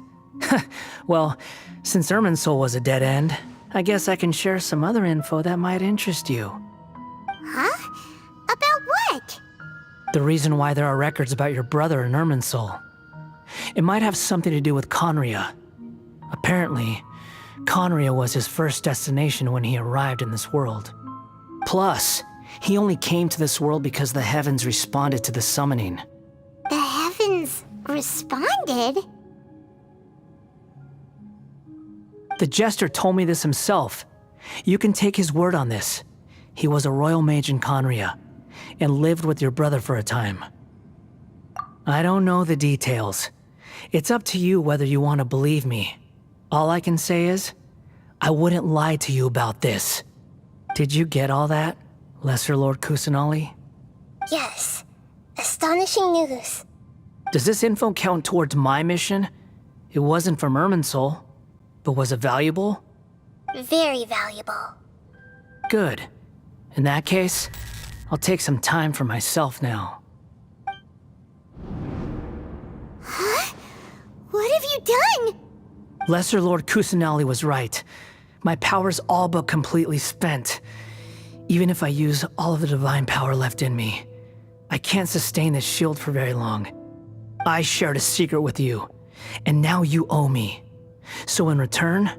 Speaker 4: Well, since Irminsul was a dead end, I guess I can share some other info that might interest you.
Speaker 3: Huh? About what?
Speaker 4: The reason why there are records about your brother in Irminsul. It might have something to do with Conria. Apparently, Conria was his first destination when he arrived in this world. Plus, he only came to this world because the heavens responded to the summoning.
Speaker 3: The heavens responded?
Speaker 4: The Jester told me this himself. You can take his word on this. He was a royal mage in Conria, and lived with your brother for a time. I don't know the details. It's up to you whether you want to believe me. All I can say is, I wouldn't lie to you about this. Did you get all that, Lesser Lord Kusanali?
Speaker 5: Yes. Astonishing news.
Speaker 4: Does this info count towards my mission? It wasn't from Irminsul, but was it valuable?
Speaker 5: Very valuable.
Speaker 4: Good. In that case, I'll take some time for myself now.
Speaker 3: Huh? What have you done?
Speaker 4: Lesser Lord Kusanali was right. My power's all but completely spent. Even if I use all of the divine power left in me, I can't sustain this shield for very long. I shared a secret with you, and now you owe me. So in return,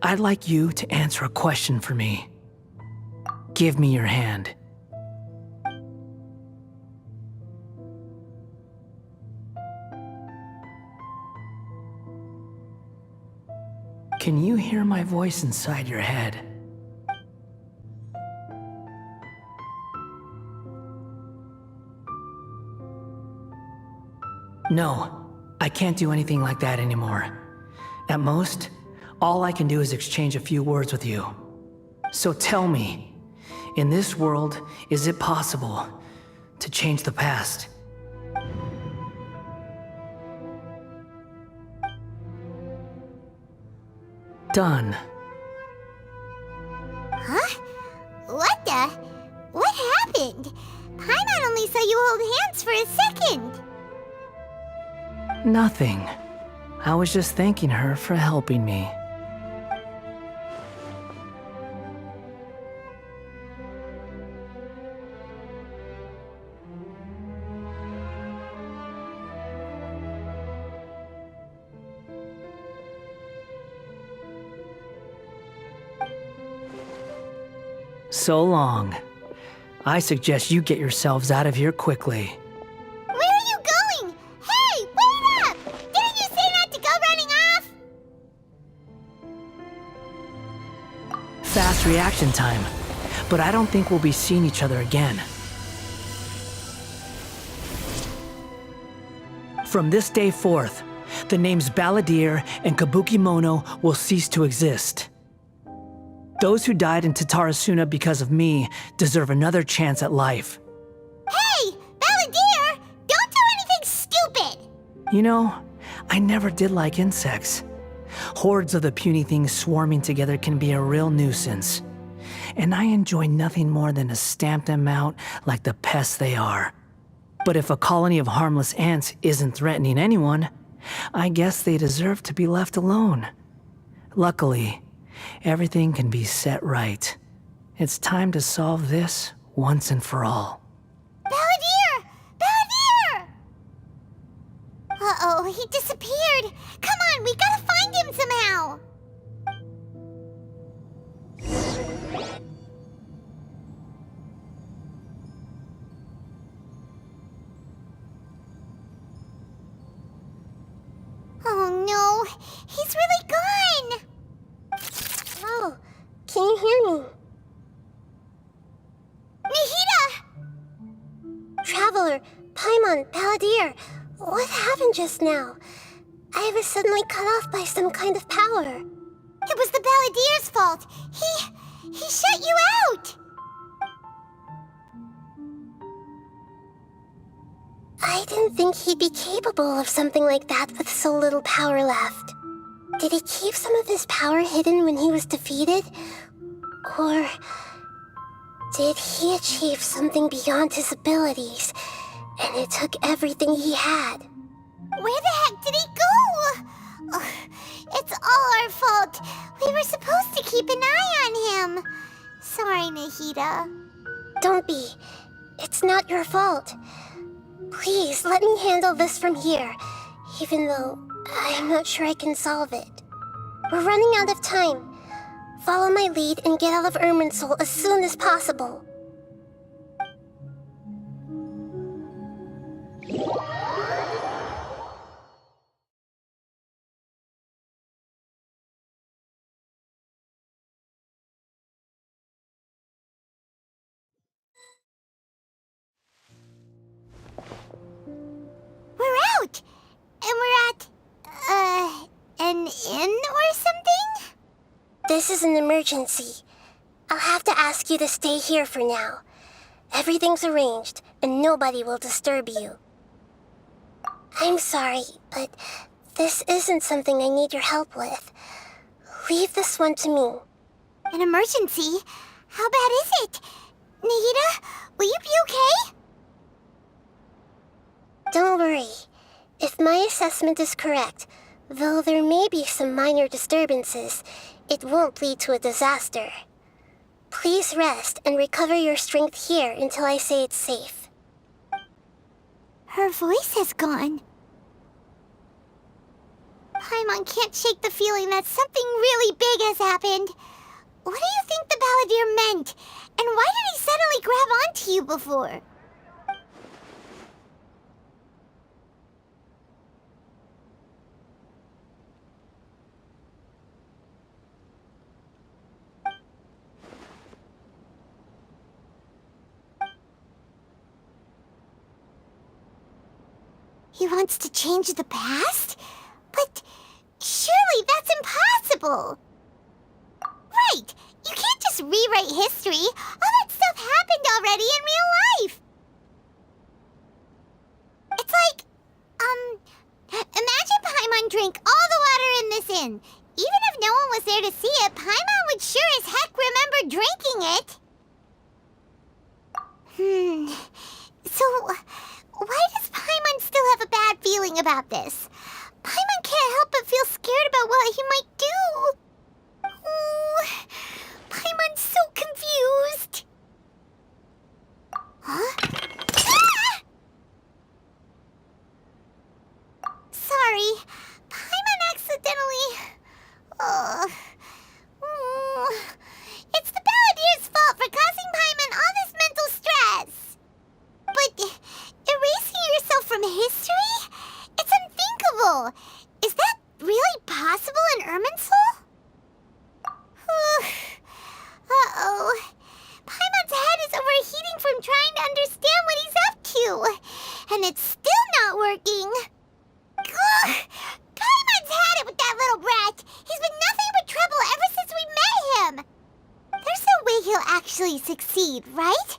Speaker 4: I'd like you to answer a question for me. Give me your hand. Can you hear my voice inside your head? No, I can't do anything like that anymore. At most, all I can do is exchange a few words with you. So tell me, in this world, is it possible to change the past? Done.
Speaker 3: Huh? What the? What happened? Paimon only saw you hold hands for a second.
Speaker 4: Nothing. I was just thanking her for helping me. So long. I suggest you get yourselves out of here quickly.
Speaker 3: Where are you going? Hey, wait up! Didn't you say not to go running off?
Speaker 4: Fast reaction time, but I don't think we'll be seeing each other again. From this day forth, the names Balladeer and Kabukimono will cease to exist. Those who died in Tatarasuna because of me deserve another chance at life.
Speaker 3: Hey, Balladeer! Don't do anything stupid!
Speaker 4: You know, I never did like insects. Hordes of the puny things swarming together can be a real nuisance. And I enjoy nothing more than to stamp them out like the pests they are. But if a colony of harmless ants isn't threatening anyone, I guess they deserve to be left alone. Luckily, everything can be set right. It's time to solve this once and for all.
Speaker 3: Balladeer! Balladeer! Uh-oh, he disappeared. Come on, we gotta find him somehow. Oh no, he's really gone!
Speaker 5: Oh, can you hear me?
Speaker 3: Nahida!
Speaker 5: Traveler, Paimon, Balladeer, what happened just now? I was suddenly cut off by some kind of power.
Speaker 3: It was the Balladier's fault. He shut you out!
Speaker 5: I didn't think he'd be capable of something like that with so little power left. Did he keep some of his power hidden when he was defeated? Or did he achieve something beyond his abilities, and it took everything he had?
Speaker 3: Where the heck did he go? Ugh, it's all our fault. We were supposed to keep an eye on him. Sorry, Nahida.
Speaker 5: Don't be. It's not your fault. Please, let me handle this from here, even though I'm not sure I can solve it. We're running out of time. Follow my lead and get out of Irminsul as soon as possible.
Speaker 3: We're out! And we're at, an inn or something?
Speaker 5: This is an emergency. I'll have to ask you to stay here for now. Everything's arranged, and nobody will disturb you. I'm sorry, but this isn't something I need your help with. Leave this one to me.
Speaker 3: An emergency? How bad is it? Nahida, will you be okay?
Speaker 5: Don't worry. If my assessment is correct, though there may be some minor disturbances, it won't lead to a disaster. Please rest and recover your strength here until I say it's safe.
Speaker 3: Her voice has gone. Paimon can't shake the feeling that something really big has happened. What do you think the Balladeer meant? And why did he suddenly grab onto you before? He wants to change the past? But surely that's impossible! Right! You can't just rewrite history! All that stuff happened already in real life! It's like, imagine Paimon drank all the water in this inn. Even if no one was there to see it, Paimon would sure as heck remember drinking it! So, why does Paimon still have a bad feeling about this? Paimon can't help but feel scared about what he might do. Oh, Paimon's so confused. Huh? Ah! Sorry, Paimon accidentally... It's the Balladier's fault for causing Paimon all this mental stress. But erasing yourself from history? It's unthinkable. Is that really possible in Irminsul? Uh-oh. Paimon's head is overheating from trying to understand what he's up to. And it's still not working. Ugh! Paimon's had it with that little brat. He's been nothing but trouble ever since we met him. There's no way he'll actually succeed, right?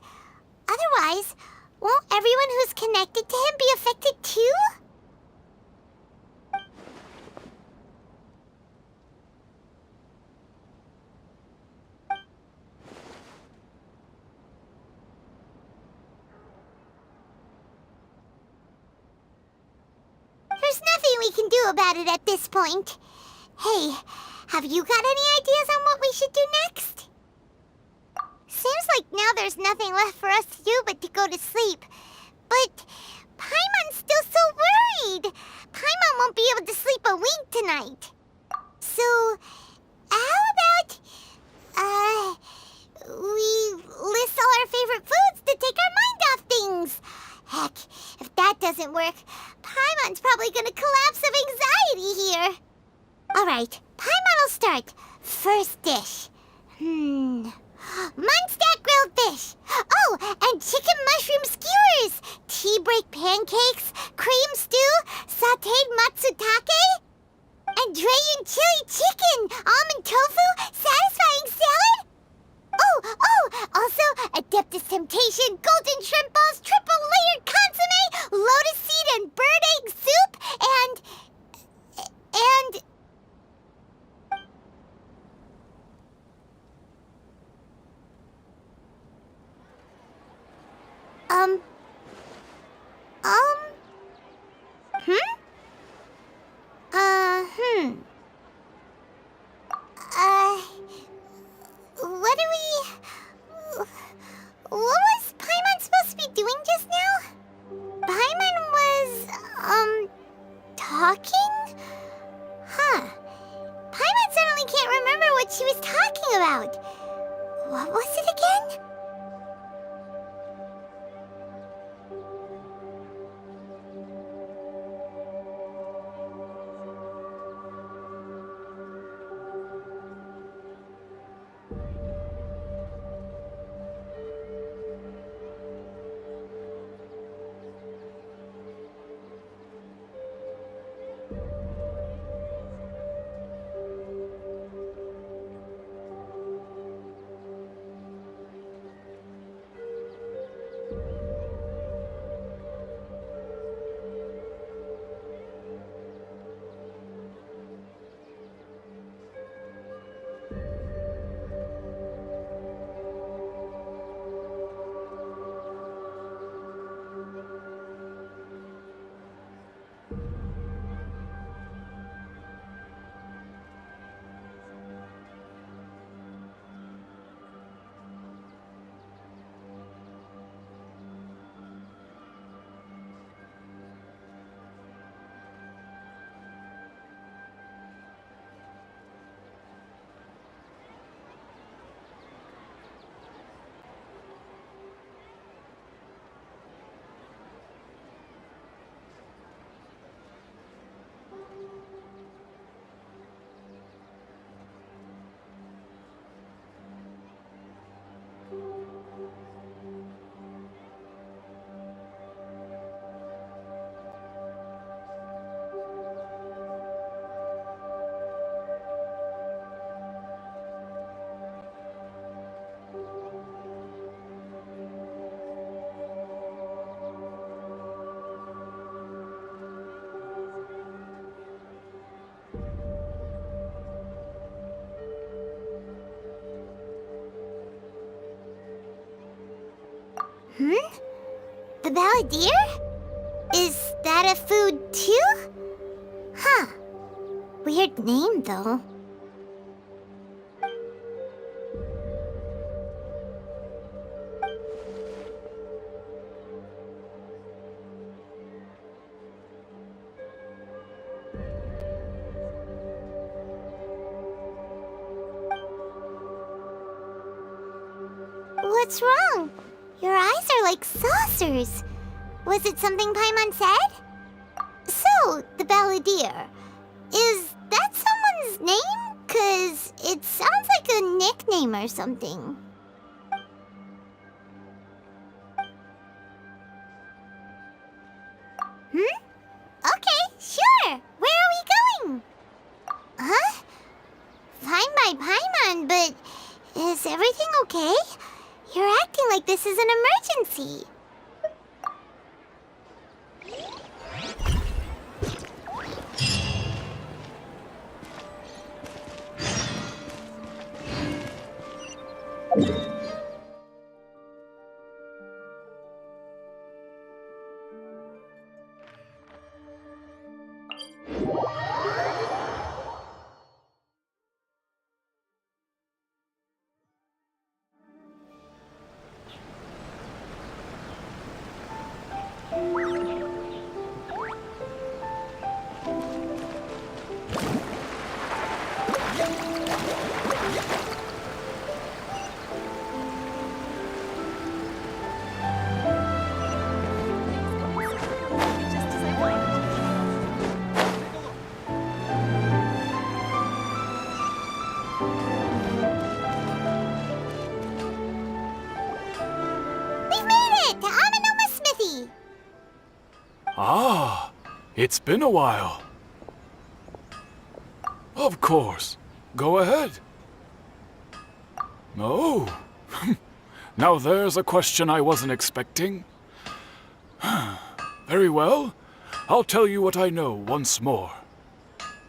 Speaker 3: Otherwise, won't everyone who's connected to him be affected too? can do about it at this point. Hey, have you got any ideas on what we should do next? Seems like now there's nothing left for us to do but to go to sleep. But Paimon's still so worried. Paimon won't be able to sleep a wink tonight. So, how about, we list all our favorite foods to take our mind off things? Heck, if that doesn't work, Paimon's probably gonna collapse of anxiety here. Alright, Paimon will start. First dish. Munstack grilled fish. Oh, and chicken mushroom skewers. Tea break pancakes. Cream stew. Sauteed matsutake. And Dragon chili chicken. Almond tofu. Satisfying salad. Oh, also Adeptus Temptation. Golden shrimp balls. Triple layered consomme. Lotus seed and bird egg soup. And... What was Paimon supposed to be doing just now? Paimon was, talking? Huh. Paimon suddenly can't remember what she was talking about. What was it again? The balladeer? Is that a food too? Huh. Weird name, though. What's wrong? Your eyes are like saucers. Was it something Paimon said? So, the balladeer. Is that someone's name? 'Cause it sounds like a nickname or something. Okay, sure. Where are we going? Huh? Fine by Paimon, but is everything okay? You're acting like this is an emergency.
Speaker 9: It's been a while. Of course. Go ahead. Oh. Now there's a question I wasn't expecting. Very well. I'll tell you what I know once more.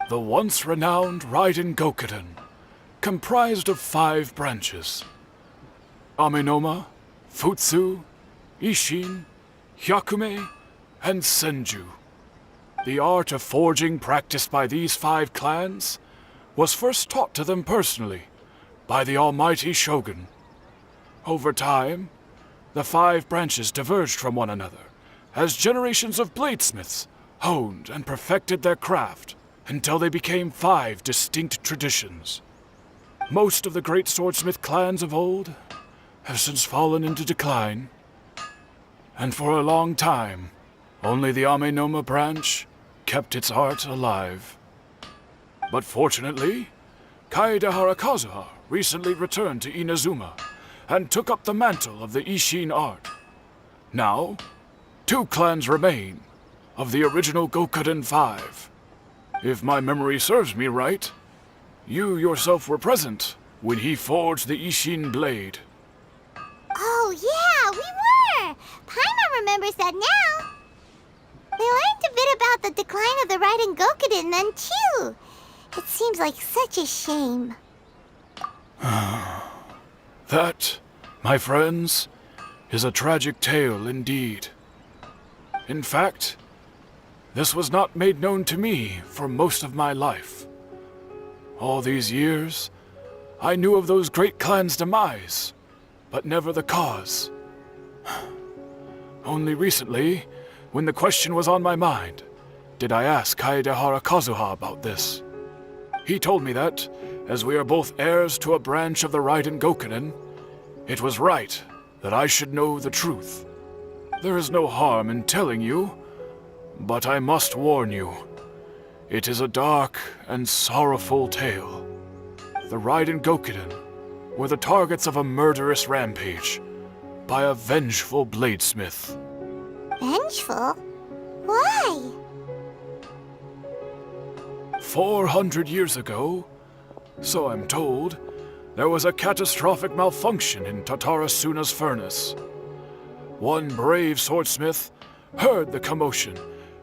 Speaker 9: The once renowned Raiden Gokuden, comprised of 5 branches. Amenoma, Futsu, Ishin, Hyakume, and Senju. The art of forging practiced by these 5 clans was first taught to them personally by the almighty Shogun. Over time, the 5 branches diverged from one another as generations of bladesmiths honed and perfected their craft until they became 5 distinct traditions. Most of the great swordsmith clans of old have since fallen into decline, and for a long time, only the Amenoma branch kept its art alive. But fortunately, Kaedehara Kazuha recently returned to Inazuma and took up the mantle of the Ishin art. Now, 2 clans remain of the original Gokuden 5. If my memory serves me right, you yourself were present when he forged the Ishin blade.
Speaker 3: Oh, yeah, we were! Paimon remembers that now. We learned a bit about the decline of the Raiden Gokuden then, too. It seems like such a shame.
Speaker 9: That, my friends, is a tragic tale indeed. In fact, this was not made known to me for most of my life. All these years, I knew of those great clans' demise, but never the cause. Only recently, when the question was on my mind, did I ask Kaedehara Kazuha about this. He told me that, as we are both heirs to a branch of the Raiden Gokuden, it was right that I should know the truth. There is no harm in telling you, but I must warn you. It is a dark and sorrowful tale. The Raiden Gokuden were the targets of a murderous rampage by a vengeful bladesmith.
Speaker 3: Vengeful? Why?
Speaker 9: 400 years ago, so I'm told, there was a catastrophic malfunction in Tatarasuna's furnace. One brave swordsmith heard the commotion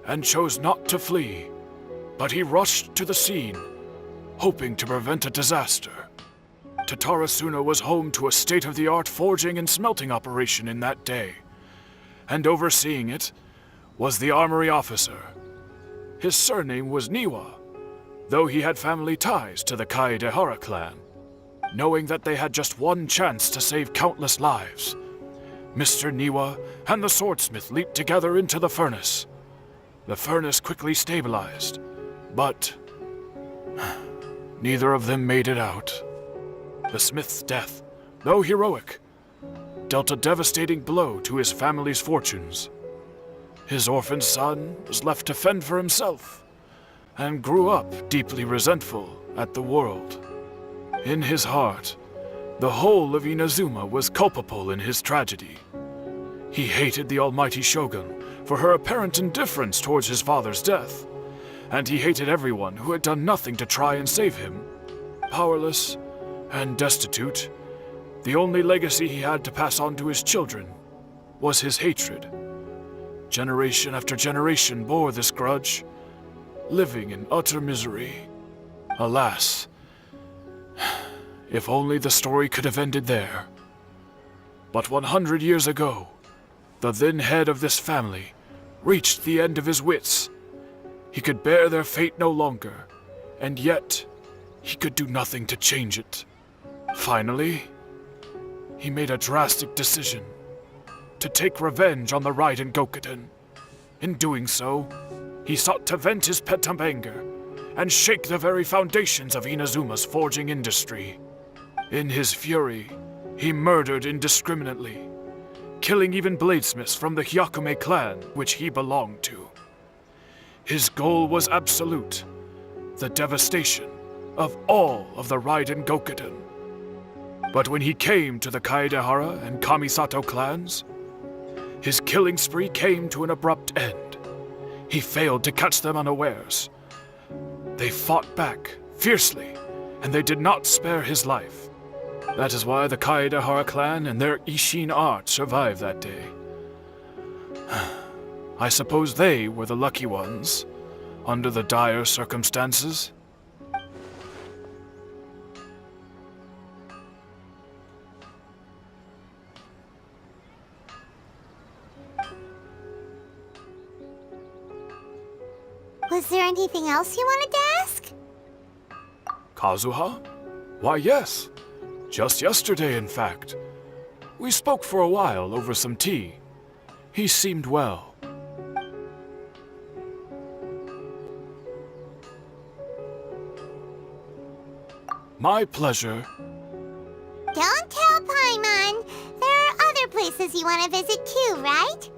Speaker 9: and chose not to flee, but he rushed to the scene, hoping to prevent a disaster. Tatarasuna was home to a state-of-the-art forging and smelting operation in that day, and overseeing it was the armory officer. His surname was Niwa, though he had family ties to the Kaedehara clan. Knowing that they had just one chance to save countless lives, Mr. Niwa and the swordsmith leaped together into the furnace. The furnace quickly stabilized, but neither of them made it out. The smith's death, though heroic, dealt a devastating blow to his family's fortunes. His orphan son was left to fend for himself, and grew up deeply resentful at the world. In his heart, the whole of Inazuma was culpable in his tragedy. He hated the almighty Shogun for her apparent indifference towards his father's death, and he hated everyone who had done nothing to try and save him. Powerless and destitute, the only legacy he had to pass on to his children was his hatred. Generation after generation bore this grudge, living in utter misery. Alas, if only the story could have ended there. But 100 years ago, the then head of this family reached the end of his wits. He could bear their fate no longer, and yet he could do nothing to change it. Finally, he made a drastic decision to take revenge on the Raiden Gokuden. In doing so, he sought to vent his pent up anger and shake the very foundations of Inazuma's forging industry. In his fury, he murdered indiscriminately, killing even bladesmiths from the Hyakume clan which he belonged to. His goal was absolute, the devastation of all of the Raiden Gokuden. But when he came to the Kaedehara and Kamisato clans, his killing spree came to an abrupt end. He failed to catch them unawares. They fought back fiercely, and they did not spare his life. That is why the Kaedahara clan and their Ishin art survived that day. I suppose they were the lucky ones, under the dire circumstances.
Speaker 3: Was there anything else you wanted to ask?
Speaker 9: Kazuha? Why, yes. Just yesterday, in fact. We spoke for a while over some tea. He seemed well. My pleasure.
Speaker 3: Don't tell Paimon. There are other places you want to visit too, right?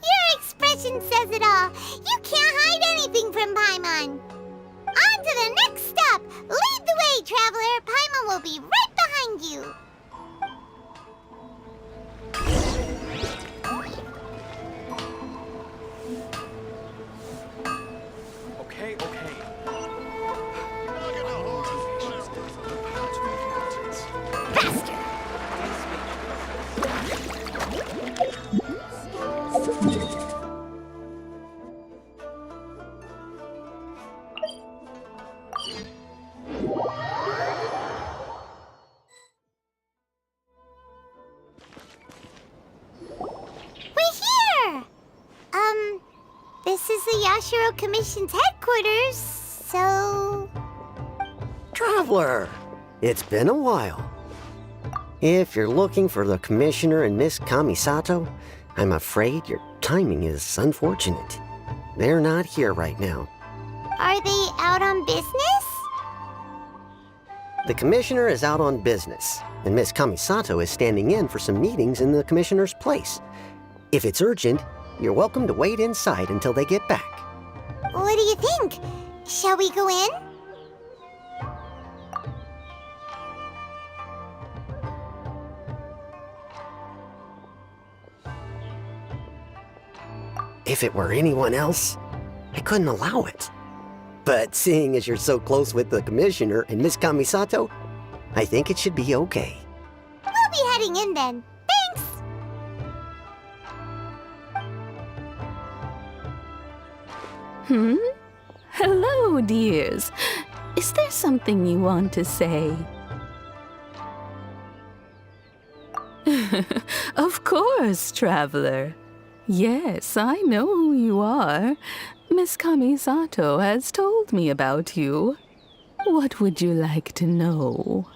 Speaker 3: Your expression says it all. You can't hide anything from Paimon. On to the next stop. Lead the way, traveler. Paimon will be right behind you.
Speaker 10: Okay, okay.
Speaker 3: Faster. This is the Yashiro Commission's headquarters, so...
Speaker 11: Traveler, it's been a while. If you're looking for the Commissioner and Miss Kamisato, I'm afraid your timing is unfortunate. They're not here right now.
Speaker 3: Are they out on business?
Speaker 11: The Commissioner is out on business, and Miss Kamisato is standing in for some meetings in the Commissioner's place. If it's urgent, you're welcome to wait inside until they get back.
Speaker 3: What do you think? Shall we go in?
Speaker 11: If it were anyone else, I couldn't allow it. But seeing as you're so close with the Commissioner and Miss Kamisato, I think it should be okay.
Speaker 3: We'll be heading in then. Thanks!
Speaker 12: Hello, dears. Is there something you want to say? Of course, traveler. Yes, I know who you are. Miss Kamisato has told me about you. What would you like to know?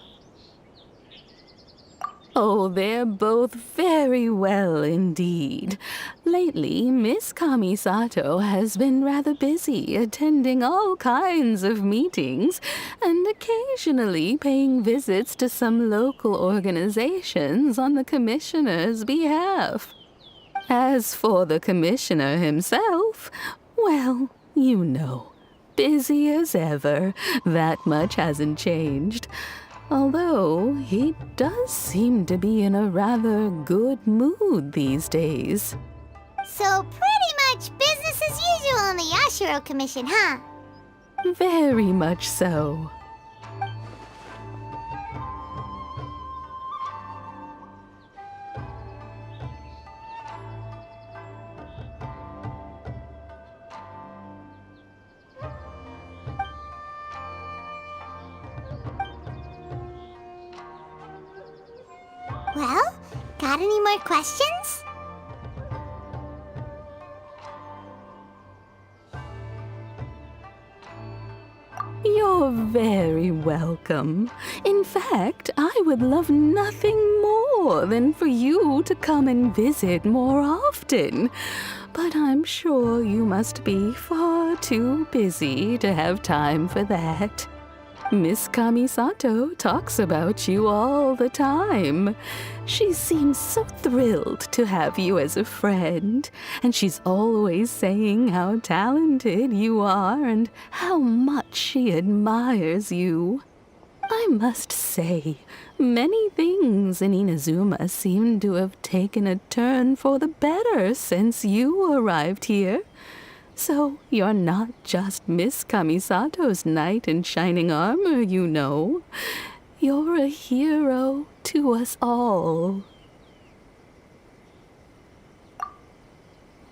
Speaker 12: Oh, they're both very well indeed. Lately, Miss Kamisato has been rather busy attending all kinds of meetings and occasionally paying visits to some local organizations on the Commissioner's behalf. As for the Commissioner himself, well, you know, busy as ever. That much hasn't changed. Although, he does seem to be in a rather good mood these days.
Speaker 3: So pretty much business as usual in the Yashiro Commission, huh?
Speaker 12: Very much so.
Speaker 3: Well, got any more questions?
Speaker 12: You're very welcome. In fact, I would love nothing more than for you to come and visit more often. But I'm sure you must be far too busy to have time for that. Miss Kamisato talks about you all the time. She seems so thrilled to have you as a friend, and she's always saying how talented you are and how much she admires you. I must say, many things in Inazuma seem to have taken a turn for the better since you arrived here. So you're not just Miss Kamisato's knight in shining armor, you know. You're a hero to us all.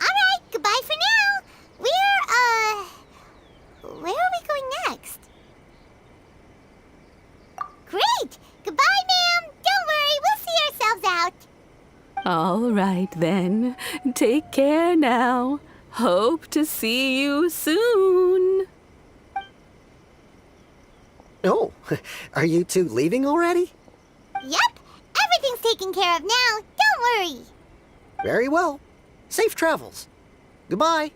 Speaker 3: Alright, goodbye for now. Where are we going next? Great! Goodbye, ma'am! Don't worry, we'll see ourselves out.
Speaker 12: All right, then. Take care now. Hope to see you soon.
Speaker 11: Oh, are you two leaving already?
Speaker 3: Yep, everything's taken care of now. Don't worry.
Speaker 11: Very well. Safe travels. Goodbye.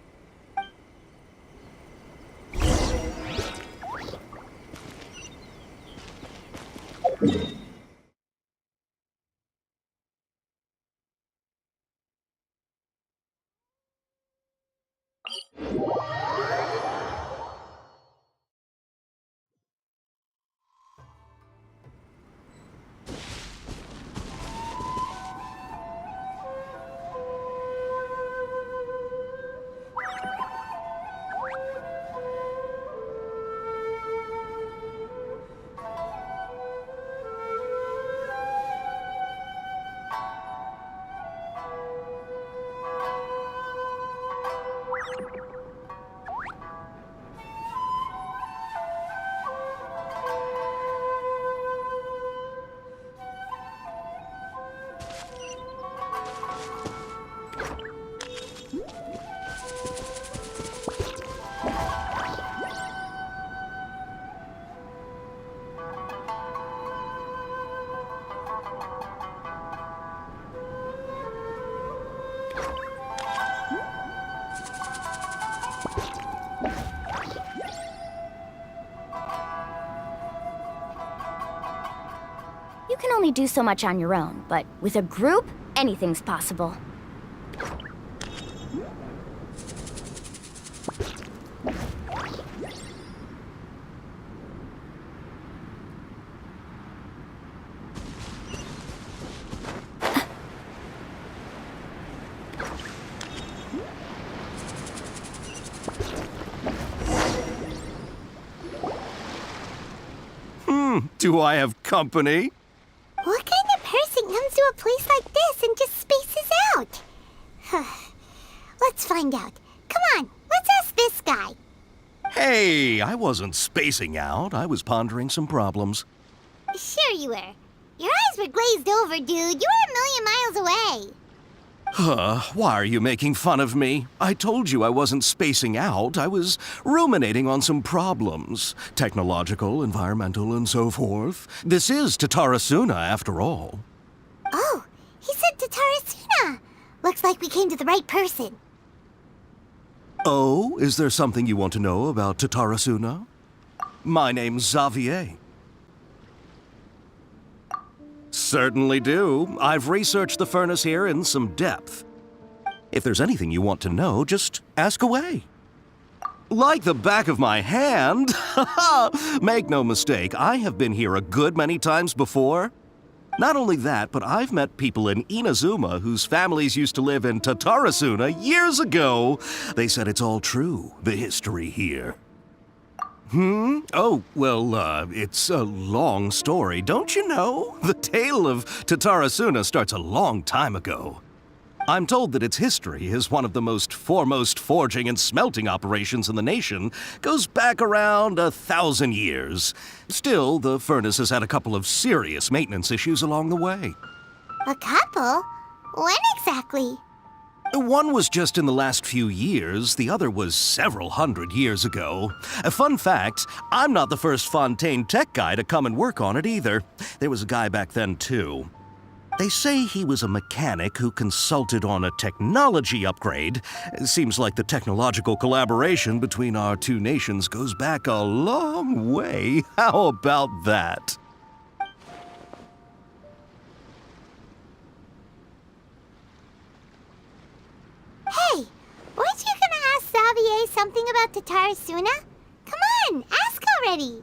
Speaker 13: You can only do so much on your own, but with a group, anything's possible.
Speaker 14: Do I have company?
Speaker 3: What kind of person comes to a place like this and just spaces out? Let's find out. Come on, let's ask this guy.
Speaker 14: Hey, I wasn't spacing out. I was pondering some problems.
Speaker 3: Sure you were. Your eyes were glazed over, dude. You were a million miles away.
Speaker 14: Why are you making fun of me? I told you I wasn't spacing out. I was ruminating on some problems. Technological, environmental, and so forth. This is Tatarasuna, after all.
Speaker 3: Oh, he said Tatarasuna. Looks like we came to the right person.
Speaker 14: Oh, is there something you want to know about Tatarasuna? My name's Xavier. Certainly do. I've researched the furnace here in some depth. If there's anything you want to know, just ask away. Like the back of my hand? Make no mistake, I have been here a good many times before. Not only that, but I've met people in Inazuma whose families used to live in Tatarasuna years ago. They said it's all true, the history here. Oh, well, it's a long story, don't you know? The tale of Tatarasuna starts a long time ago. I'm told that its history is one of the most foremost forging and smelting operations in the nation, goes back around 1,000 years. Still, the furnace has had a couple of serious maintenance issues along the way.
Speaker 3: A couple? When exactly?
Speaker 14: One was just in the last few years, the other was several hundred years ago. A fun fact, I'm not the first Fontaine tech guy to come and work on it either. There was a guy back then too. They say he was a mechanic who consulted on a technology upgrade. It seems like the technological collaboration between our two nations goes back a long way. How about that?
Speaker 3: Hey, weren't you gonna ask Xavier something about Tatarasuna? Come on, ask already.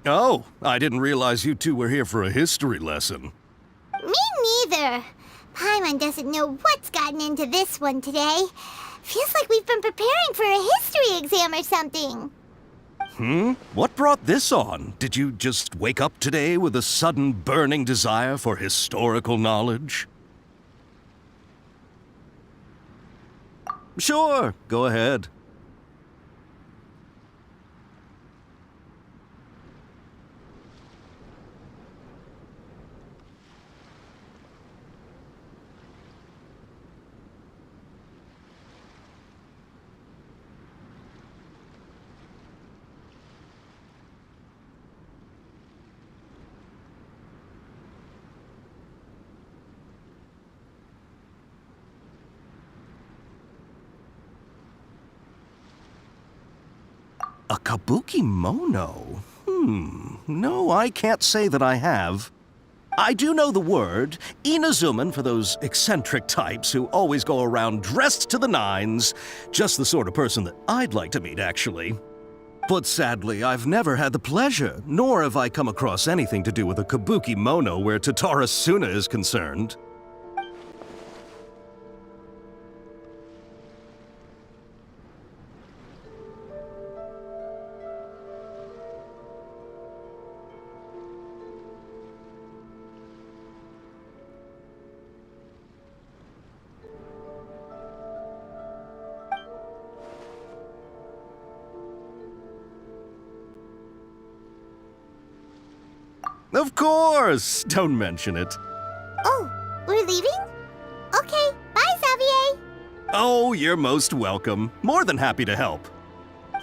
Speaker 14: Oh, I didn't realize you two were here for a history lesson.
Speaker 3: Me neither. Paimon doesn't know what's gotten into this one today. Feels like we've been preparing for a history exam or something.
Speaker 14: What brought this on? Did you just wake up today with a sudden burning desire for historical knowledge? Sure, go ahead. A kabuki mono? No, I can't say that I have. I do know the word, Inazuman for those eccentric types who always go around dressed to the nines. Just the sort of person that I'd like to meet, actually. But sadly, I've never had the pleasure, nor have I come across anything to do with a kabuki mono where Tatara Suna is concerned. Of course! Don't mention it.
Speaker 3: Oh, we're leaving? Okay, bye, Xavier.
Speaker 14: Oh, you're most welcome. More than happy to help.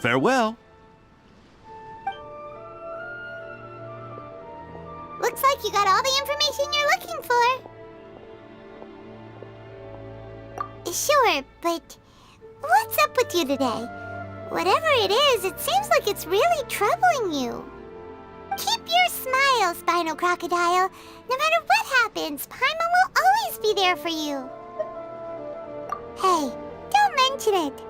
Speaker 14: Farewell.
Speaker 3: Looks like you got all the information you're looking for. Sure, but what's up with you today? Whatever it is, it seems like it's really troubling you. Keep your smile, Spinal Crocodile. No matter what happens, Paimon will always be there for you. Hey, don't mention it.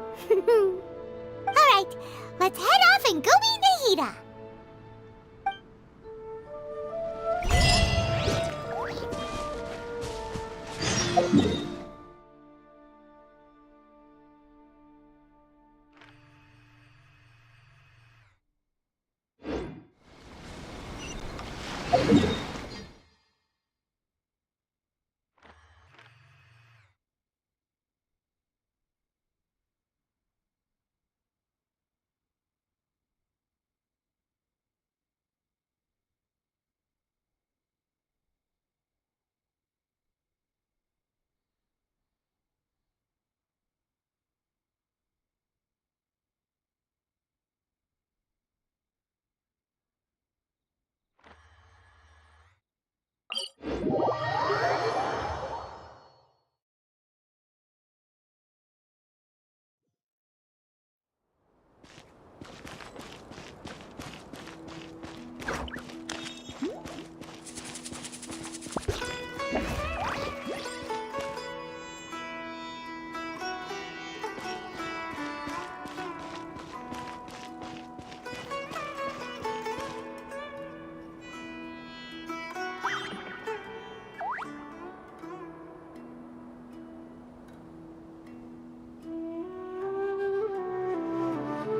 Speaker 3: Alright, let's head off and go meet Nahida.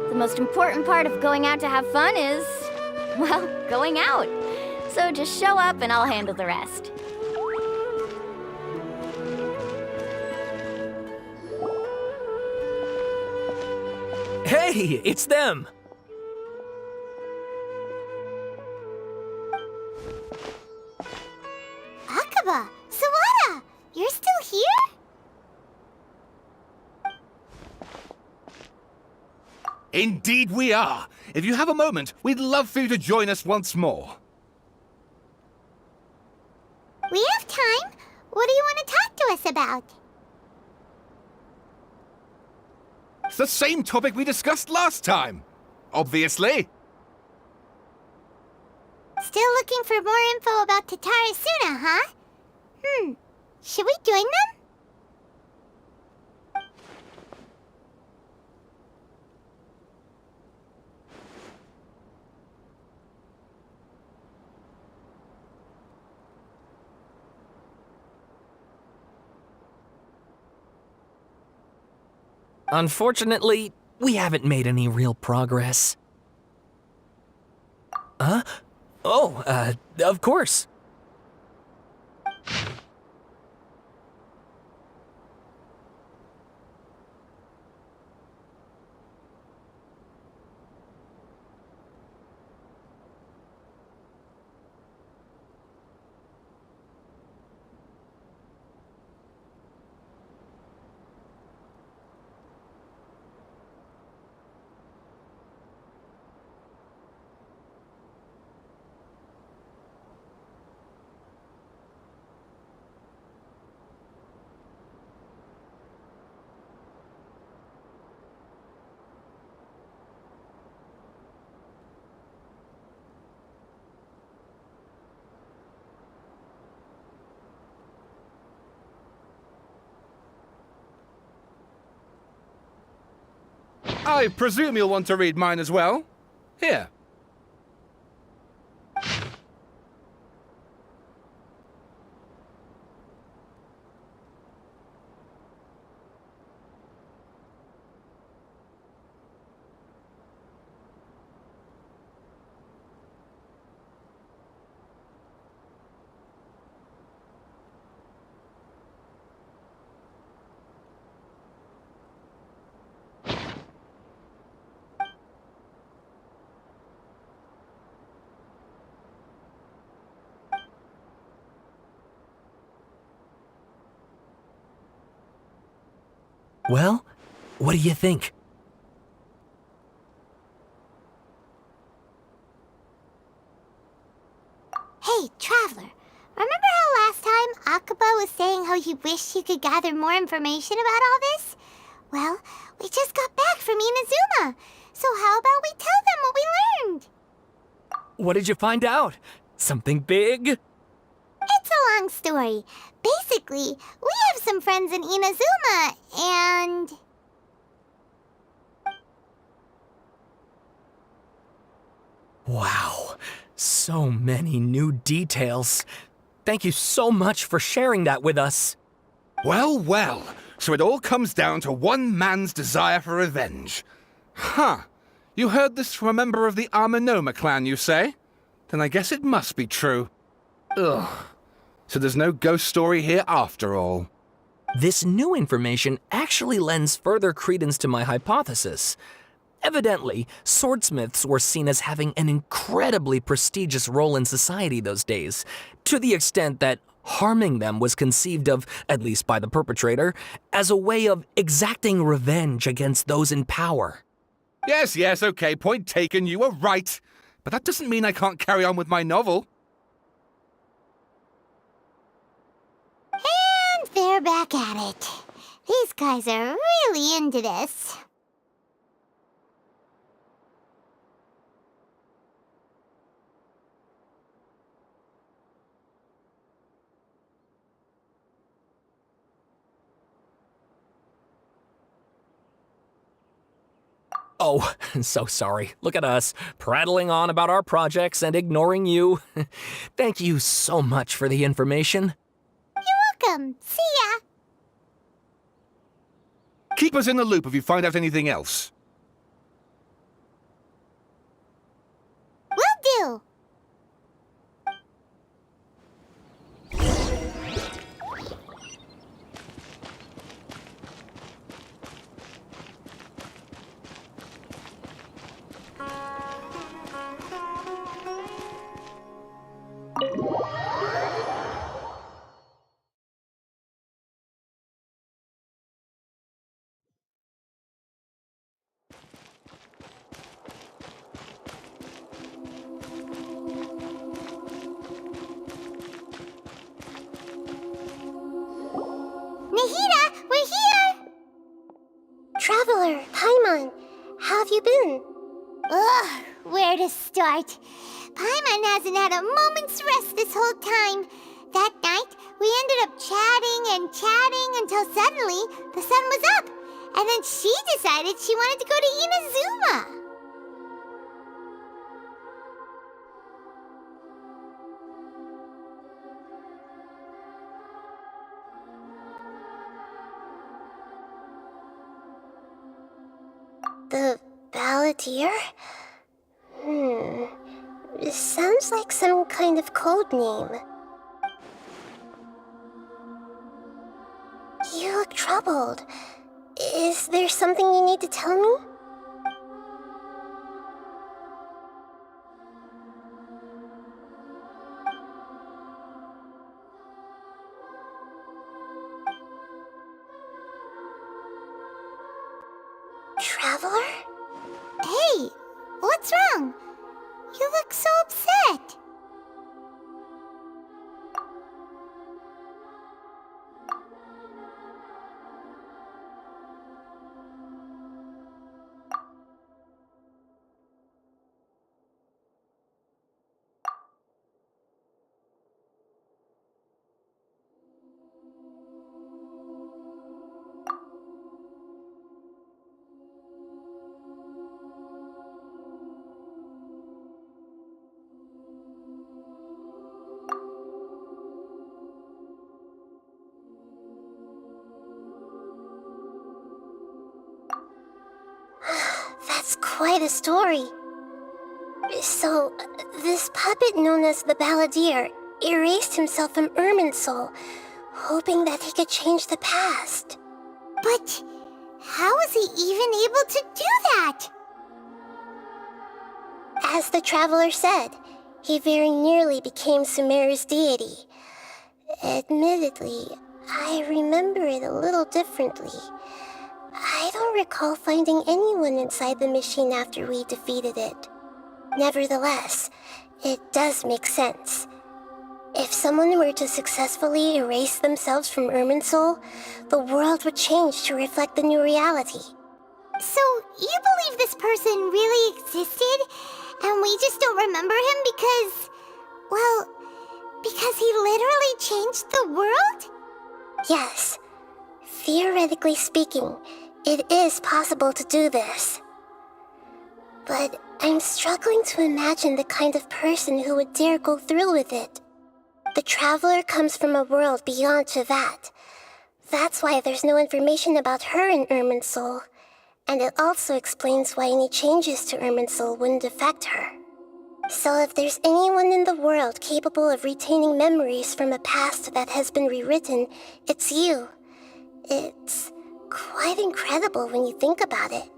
Speaker 13: The most important part of going out to have fun is, well, going out. So just show up and I'll handle the rest.
Speaker 1: Hey, it's them!
Speaker 3: Akaba, Sawada, you're still here?
Speaker 2: Indeed we are. If you have a moment, we'd love for you to join us once more.
Speaker 3: We have time. What do you want to talk to us about?
Speaker 2: It's the same topic we discussed last time. Obviously.
Speaker 3: Still looking for more info about Tatara Suna, huh? Should we join them?
Speaker 1: Unfortunately, we haven't made any real progress. Huh? Oh, of course.
Speaker 2: I presume you'll want to read mine as well. Here.
Speaker 1: Well, what do you think?
Speaker 3: Hey, Traveler. Remember how last time Akaba was saying how he wished he could gather more information about all this? Well, we just got back from Inazuma. So how about we tell them what we learned?
Speaker 1: What did you find out? Something big?
Speaker 3: It's a long story. Basically, we have some friends in Inazuma, and...
Speaker 1: Wow, so many new details. Thank you so much for sharing that with us.
Speaker 2: Well, well. So it all comes down to one man's desire for revenge. Huh. You heard this from a member of the Amanoma clan, you say? Then I guess it must be true. Ugh. So there's no ghost story here after all.
Speaker 1: This new information actually lends further credence to my hypothesis. Evidently, swordsmiths were seen as having an incredibly prestigious role in society those days, to the extent that harming them was conceived of, at least by the perpetrator, as a way of exacting revenge against those in power.
Speaker 2: Yes, okay, point taken, you were right. But that doesn't mean I can't carry on with my novel.
Speaker 3: And they're back at it. These guys are really into this.
Speaker 1: Oh, so sorry. Look at us, prattling on about our projects and ignoring you. Thank you so much for the information.
Speaker 3: You're welcome. See ya.
Speaker 2: Keep us in the loop if you find out anything else.
Speaker 3: Will do. Nahida, we're here!
Speaker 5: Traveler, Paimon, how have you been?
Speaker 3: Ugh, where to start? Paimon hasn't had a moment's rest this whole time. That night, we ended up chatting and chatting until suddenly the sun was up. And then she decided she wanted to go to Inazuma.
Speaker 5: Balladeer? It sounds like some kind of code name. You look troubled. Is there something you need to tell me? Traveler?
Speaker 3: Hey, what's wrong? You look so upset.
Speaker 5: That's quite a story. So, this puppet known as the Balladeer erased himself from Irminsul, hoping that he could change the past.
Speaker 3: But how was he even able to do that?
Speaker 5: As the Traveler said, he very nearly became Sumeru's deity. Admittedly, I remember it a little differently. I don't recall finding anyone inside the machine after we defeated it. Nevertheless, it does make sense. If someone were to successfully erase themselves from Irminsul, the world would change to reflect the new reality.
Speaker 3: So, you believe this person really existed, and we just don't remember him because... well, because he literally changed the world?
Speaker 5: Yes. Theoretically speaking, it is possible to do this. But I'm struggling to imagine the kind of person who would dare go through with it. The Traveler comes from a world beyond Javat. That's why there's no information about her in Irminsul. And it also explains why any changes to Irminsul wouldn't affect her. So if there's anyone in the world capable of retaining memories from a past that has been rewritten, it's you. It's quite incredible when you think about it.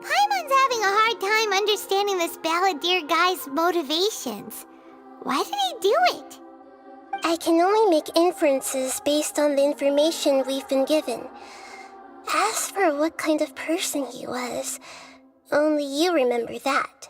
Speaker 3: Paimon's having a hard time understanding this Balladeer guy's motivations. Why did he do it?
Speaker 5: I can only make inferences based on the information we've been given. As for what kind of person he was, only you remember that.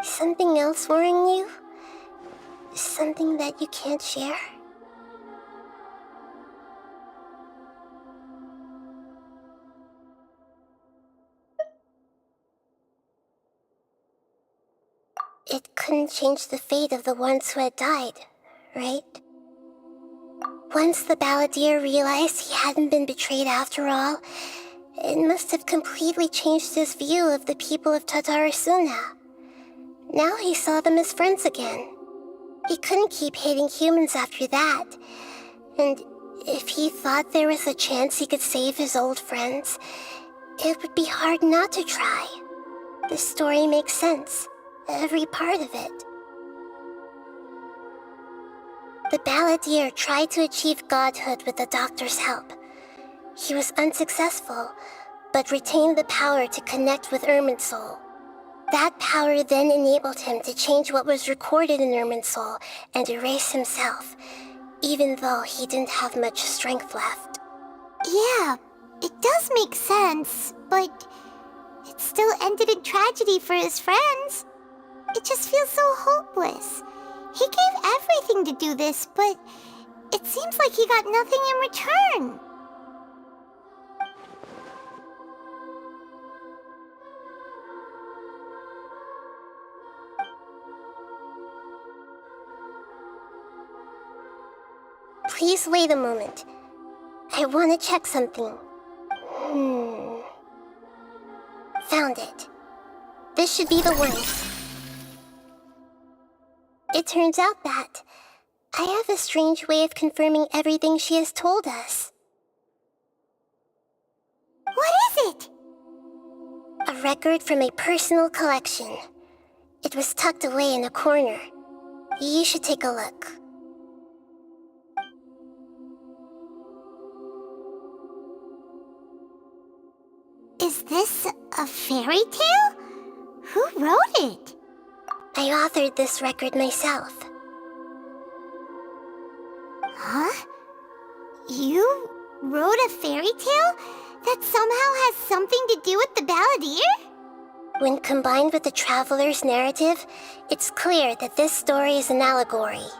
Speaker 5: Something else worrying you? Something that you can't share? It couldn't change the fate of the ones who had died, right? Once the Balladeer realized he hadn't been betrayed after all, it must have completely changed his view of the people of Tatarasuna. Now he saw them as friends again. He couldn't keep hating humans after that. And if he thought there was a chance he could save his old friends, it would be hard not to try. The story makes sense, every part of it. The Balladeer tried to achieve godhood with the doctor's help. He was unsuccessful, but retained the power to connect with Irminsul. That power then enabled him to change what was recorded in Irminsul and erase himself, even though he didn't have much strength left.
Speaker 3: Yeah, it does make sense, but it still ended in tragedy for his friends. It just feels so hopeless. He gave everything to do this, but it seems like he got nothing in return.
Speaker 5: Please wait a moment. I want to check something. Found it. This should be the one. It turns out that I have a strange way of confirming everything she has told us.
Speaker 3: What is it?
Speaker 5: A record from a personal collection. It was tucked away in a corner. You should take a look.
Speaker 3: Is this a fairy tale? Who wrote it?
Speaker 5: I authored this record myself.
Speaker 3: Huh? You wrote a fairy tale that somehow has something to do with the balladeer?
Speaker 5: When combined with the traveler's narrative, it's clear that this story is an allegory.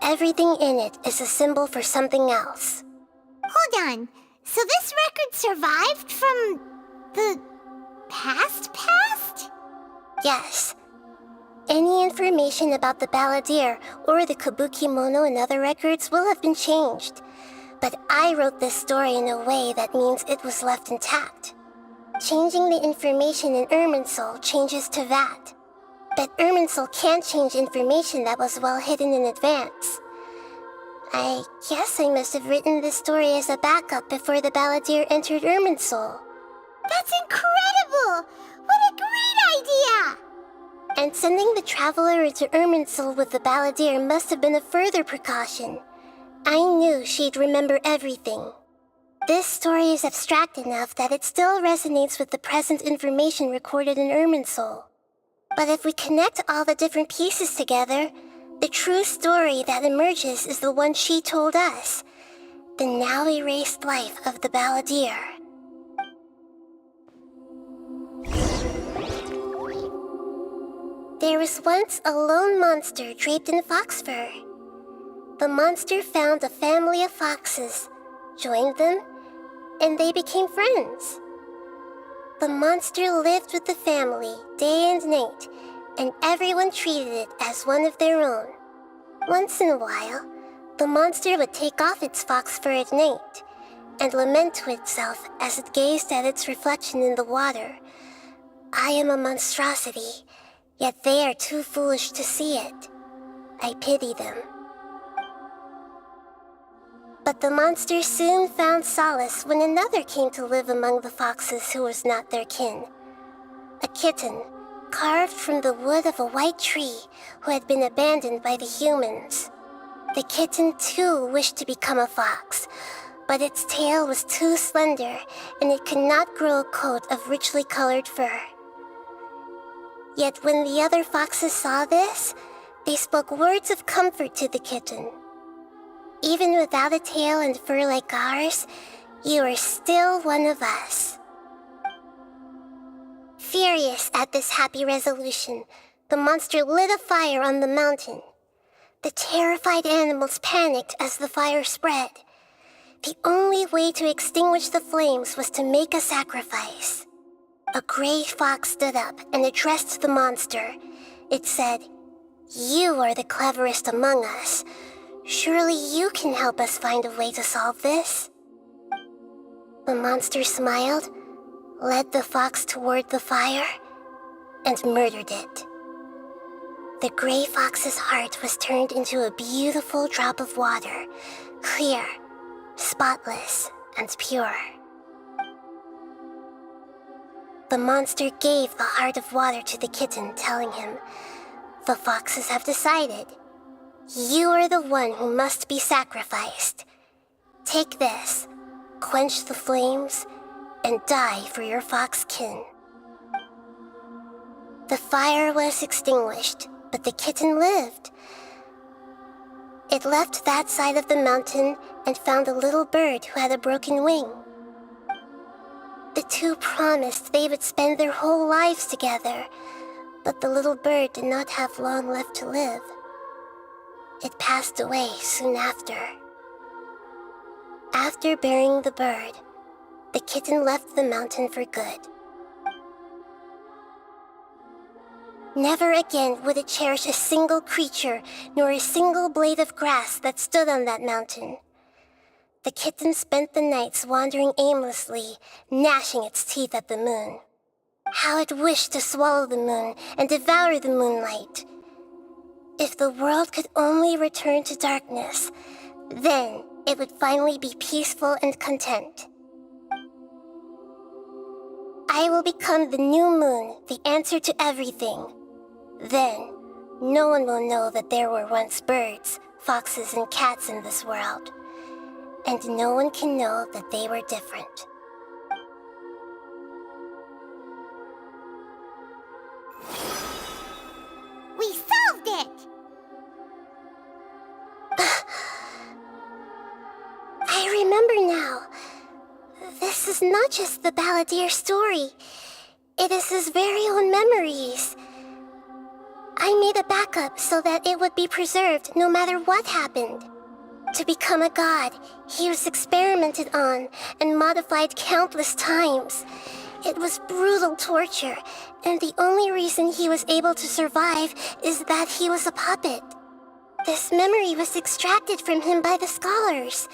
Speaker 5: Everything in it is a symbol for something else.
Speaker 3: Hold on. So this record survived from the past?
Speaker 5: Yes. Any information about the balladeer or the kabuki mono in other records will have been changed. But I wrote this story in a way that means it was left intact. Changing the information in Irminsul changes to that. But Irminsul can't change information that was well hidden in advance. I guess I must have written this story as a backup before the balladeer entered Irminsul.
Speaker 3: That's incredible! What a great idea!
Speaker 5: And sending the traveler into Irminsul with the balladeer must have been a further precaution. I knew she'd remember everything. This story is abstract enough that it still resonates with the present information recorded in Irminsul. But if we connect all the different pieces together, the true story that emerges is the one she told us, the now erased life of the balladeer. There was once a lone monster draped in fox fur. The monster found a family of foxes, joined them, and they became friends. The monster lived with the family day and night, and everyone treated it as one of their own. Once in a while, the monster would take off its fox fur at night and lament to itself as it gazed at its reflection in the water. I am a monstrosity, yet they are too foolish to see it. I pity them. But the monster soon found solace when another came to live among the foxes who was not their kin. A kitten, carved from the wood of a white tree who had been abandoned by the humans. The kitten too wished to become a fox, but its tail was too slender and it could not grow a coat of richly colored fur. Yet when the other foxes saw this, they spoke words of comfort to the kitten. Even without a tail and fur like ours, you are still one of us. Furious at this happy resolution, the monster lit a fire on the mountain. The terrified animals panicked as the fire spread. The only way to extinguish the flames was to make a sacrifice. A gray fox stood up and addressed the monster. It said, "You are the cleverest among us. Surely you can help us find a way to solve this." The monster smiled, led the fox toward the fire, and murdered it. The gray fox's heart was turned into a beautiful drop of water, clear, spotless, and pure. The monster gave the heart of water to the kitten, telling him, "The foxes have decided. You are the one who must be sacrificed. Take this, quench the flames, and die for your fox kin." The fire was extinguished, but the kitten lived. It left that side of the mountain and found a little bird who had a broken wing. The two promised they would spend their whole lives together, but the little bird did not have long left to live. It passed away soon after. After burying the bird, the kitten left the mountain for good. Never again would it cherish a single creature nor a single blade of grass that stood on that mountain. The kitten spent the nights wandering aimlessly, gnashing its teeth at the moon. How it wished to swallow the moon and devour the moonlight. If the world could only return to darkness, then it would finally be peaceful and content. I will become the new moon, the answer to everything. Then, no one will know that there were once birds, foxes, and cats in this world. And no one can know that they were different.
Speaker 3: We solved it!
Speaker 5: I remember now. This is not just the Balladeer story. It is his very own memories. I made a backup so that it would be preserved no matter what happened. To become a god, he was experimented on and modified countless times. It was brutal torture, and the only reason he was able to survive is that he was a puppet. This memory was extracted from him by the scholars.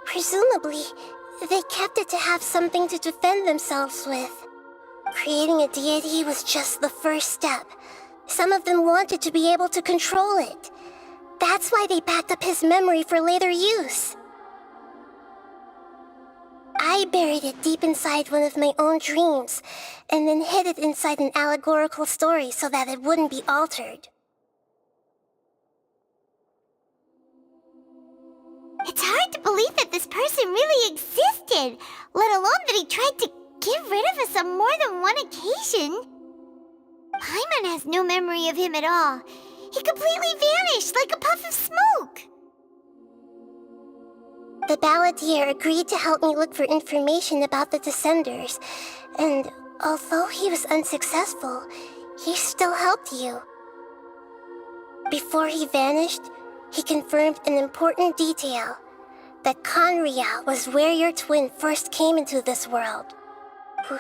Speaker 5: Presumably, they kept it to have something to defend themselves with. Creating a deity was just the first step. Some of them wanted to be able to control it. That's why they backed up his memory for later use. I buried it deep inside one of my own dreams, and then hid it inside an allegorical story so that it wouldn't be altered.
Speaker 3: It's hard to believe that this person really existed, let alone that he tried to get rid of us on more than one occasion. Paimon has no memory of him at all. He completely vanished like a puff of smoke.
Speaker 5: The Balladeer agreed to help me look for information about the Descenders, and although he was unsuccessful, he still helped you. Before he vanished, he confirmed an important detail, that Conria was where your twin first came into this world.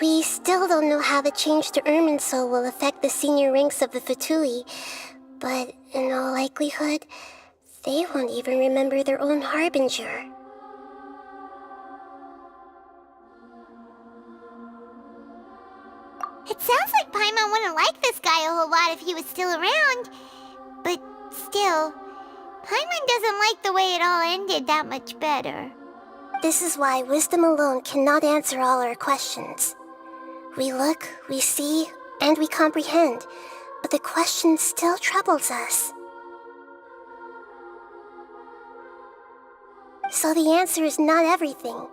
Speaker 5: We still don't know how the change to Irminsul will affect the senior ranks of the Fatui, but in all likelihood, they won't even remember their own Harbinger.
Speaker 3: It sounds like Paimon wouldn't like this guy a whole lot if he was still around. But still, Paimon doesn't like the way it all ended that much better.
Speaker 5: This is why wisdom alone cannot answer all our questions. We look, we see, and we comprehend, but the question still troubles us. So the answer is not everything.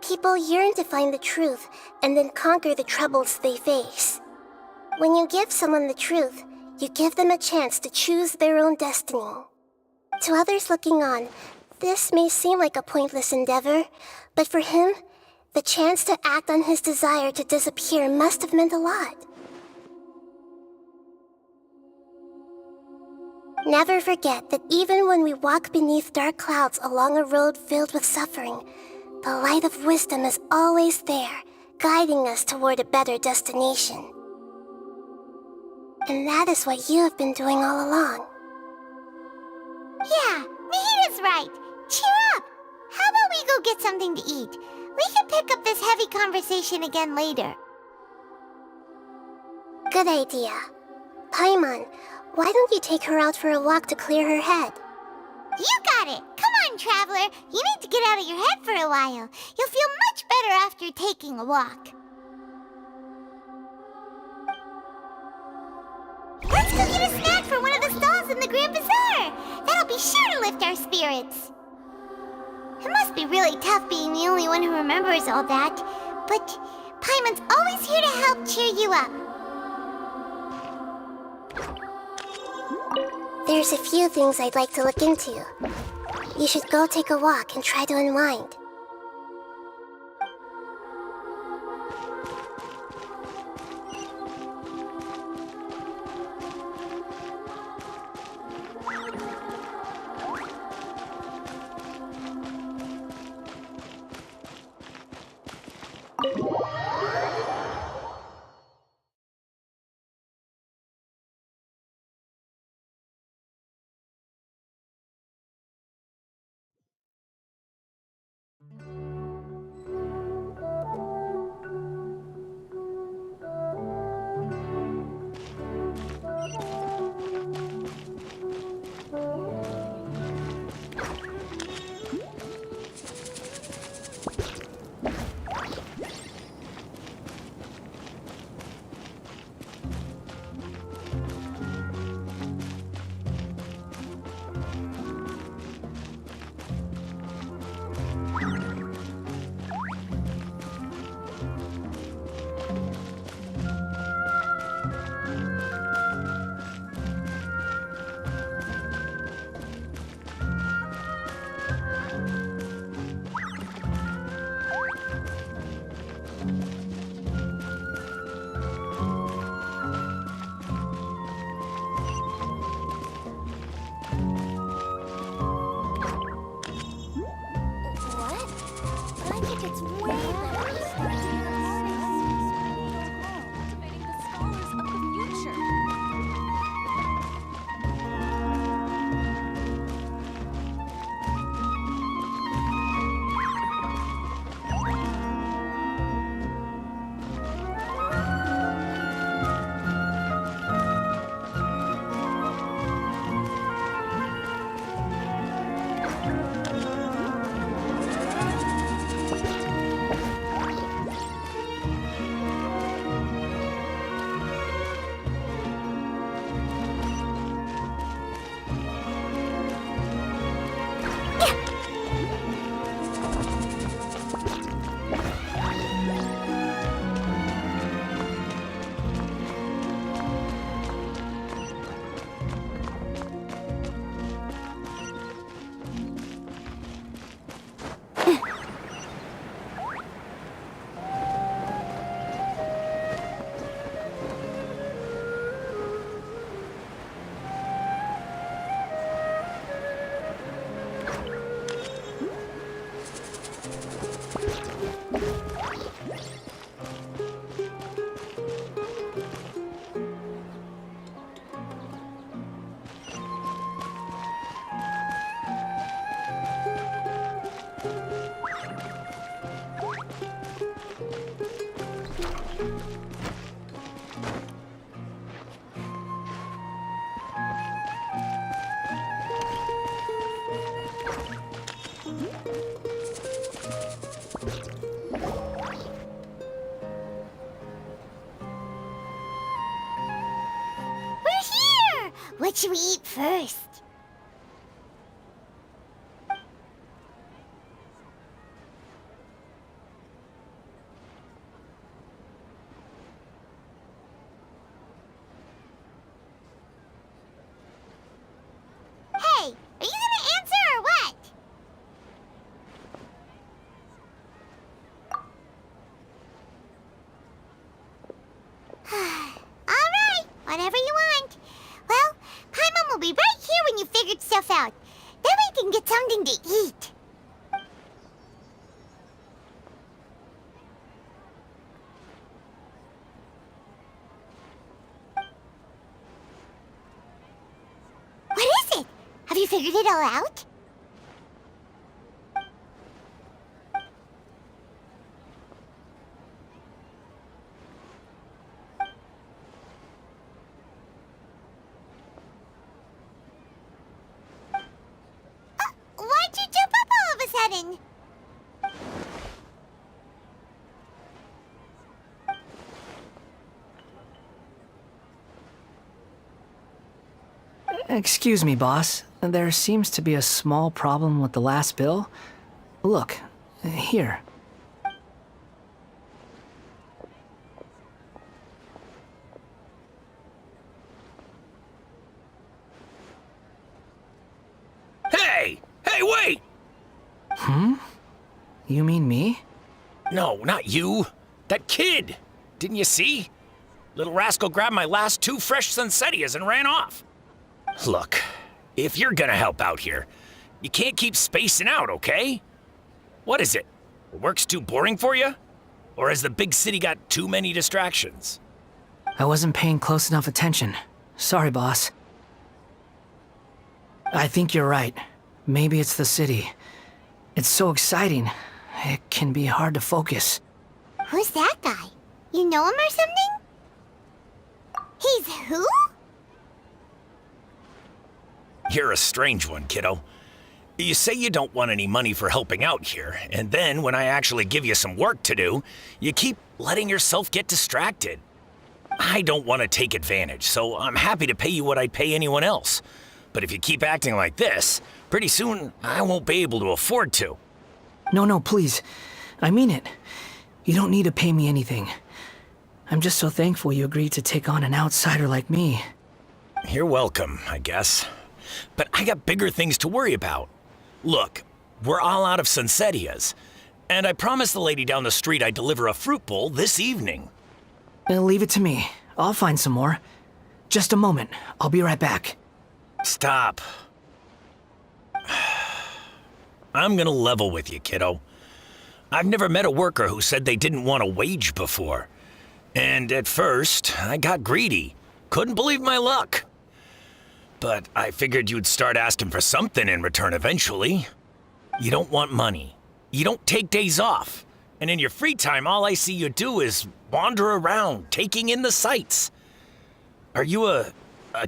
Speaker 5: People yearn to find the truth and then conquer the troubles they face. When you give someone the truth, you give them a chance to choose their own destiny. To others looking on, this may seem like a pointless endeavor, but for him, the chance to act on his desire to disappear must have meant a lot. Never forget that even when we walk beneath dark clouds along a road filled with suffering, the light of wisdom is always there, guiding us toward a better destination. And that is what you have been doing all along.
Speaker 3: Yeah, Nahita's right. Cheer up! How about we go get something to eat? We can pick up this heavy conversation again later.
Speaker 5: Good idea. Paimon, why don't you take her out for a walk to clear her head?
Speaker 3: You got it! Come on, Traveler! You need to get out of your head for a while. You'll feel much better after taking a walk. Let's go get a snack from one of the stalls in the Grand Bazaar! That'll be sure to lift our spirits. It must be really tough being the only one who remembers all that, but Paimon's always here to help cheer you up.
Speaker 5: There's a few things I'd like to look into. You should go take a walk and try to unwind.
Speaker 13: magic gets way better.
Speaker 15: Cultivating the scholars of the future.
Speaker 3: What should we eat first? Hey, are you gonna answer or what? All right, whatever you want. Well, Paimon will be right here when you figured stuff out. Then we can get something to eat. What is it? Have you figured it all out? Why'd you jump up all of a sudden?
Speaker 4: Excuse me, boss. There seems to be a small problem with the last bill. Look, here.
Speaker 16: Hey! Hey, wait!
Speaker 4: Hmm? You mean me?
Speaker 16: No, not you. That kid! Didn't you see? Little rascal grabbed my last 2 fresh Sunsettias and ran off. Look, if you're gonna help out here, you can't keep spacing out, okay? What is it? Work's too boring for you? Or has the big city got too many distractions?
Speaker 4: I wasn't paying close enough attention. Sorry, boss. I think you're right. Maybe it's the city. It's so exciting. It can be hard to focus.
Speaker 3: Who's that guy? You know him or something? He's who?
Speaker 16: You're a strange one, kiddo. You say you don't want any money for helping out here, and then when I actually give you some work to do, you keep letting yourself get distracted. I don't want to take advantage, so I'm happy to pay you what I'd pay anyone else. But if you keep acting like this, pretty soon I won't be able to afford to.
Speaker 4: No, please. I mean it. You don't need to pay me anything. I'm just so thankful you agreed to take on an outsider like me.
Speaker 16: You're welcome, I guess. But I got bigger things to worry about. Look, we're all out of Sunsettias, and I promised the lady down the street I'd deliver a fruit bowl this evening.
Speaker 4: Leave it to me. I'll find some more. Just a moment. I'll be right back.
Speaker 16: Stop. I'm gonna level with you, kiddo. I've never met a worker who said they didn't want a wage before. And at first, I got greedy. Couldn't believe my luck. But I figured you'd start asking for something in return eventually. You don't want money. You don't take days off. And in your free time, all I see you do is wander around, taking in the sights. Are you a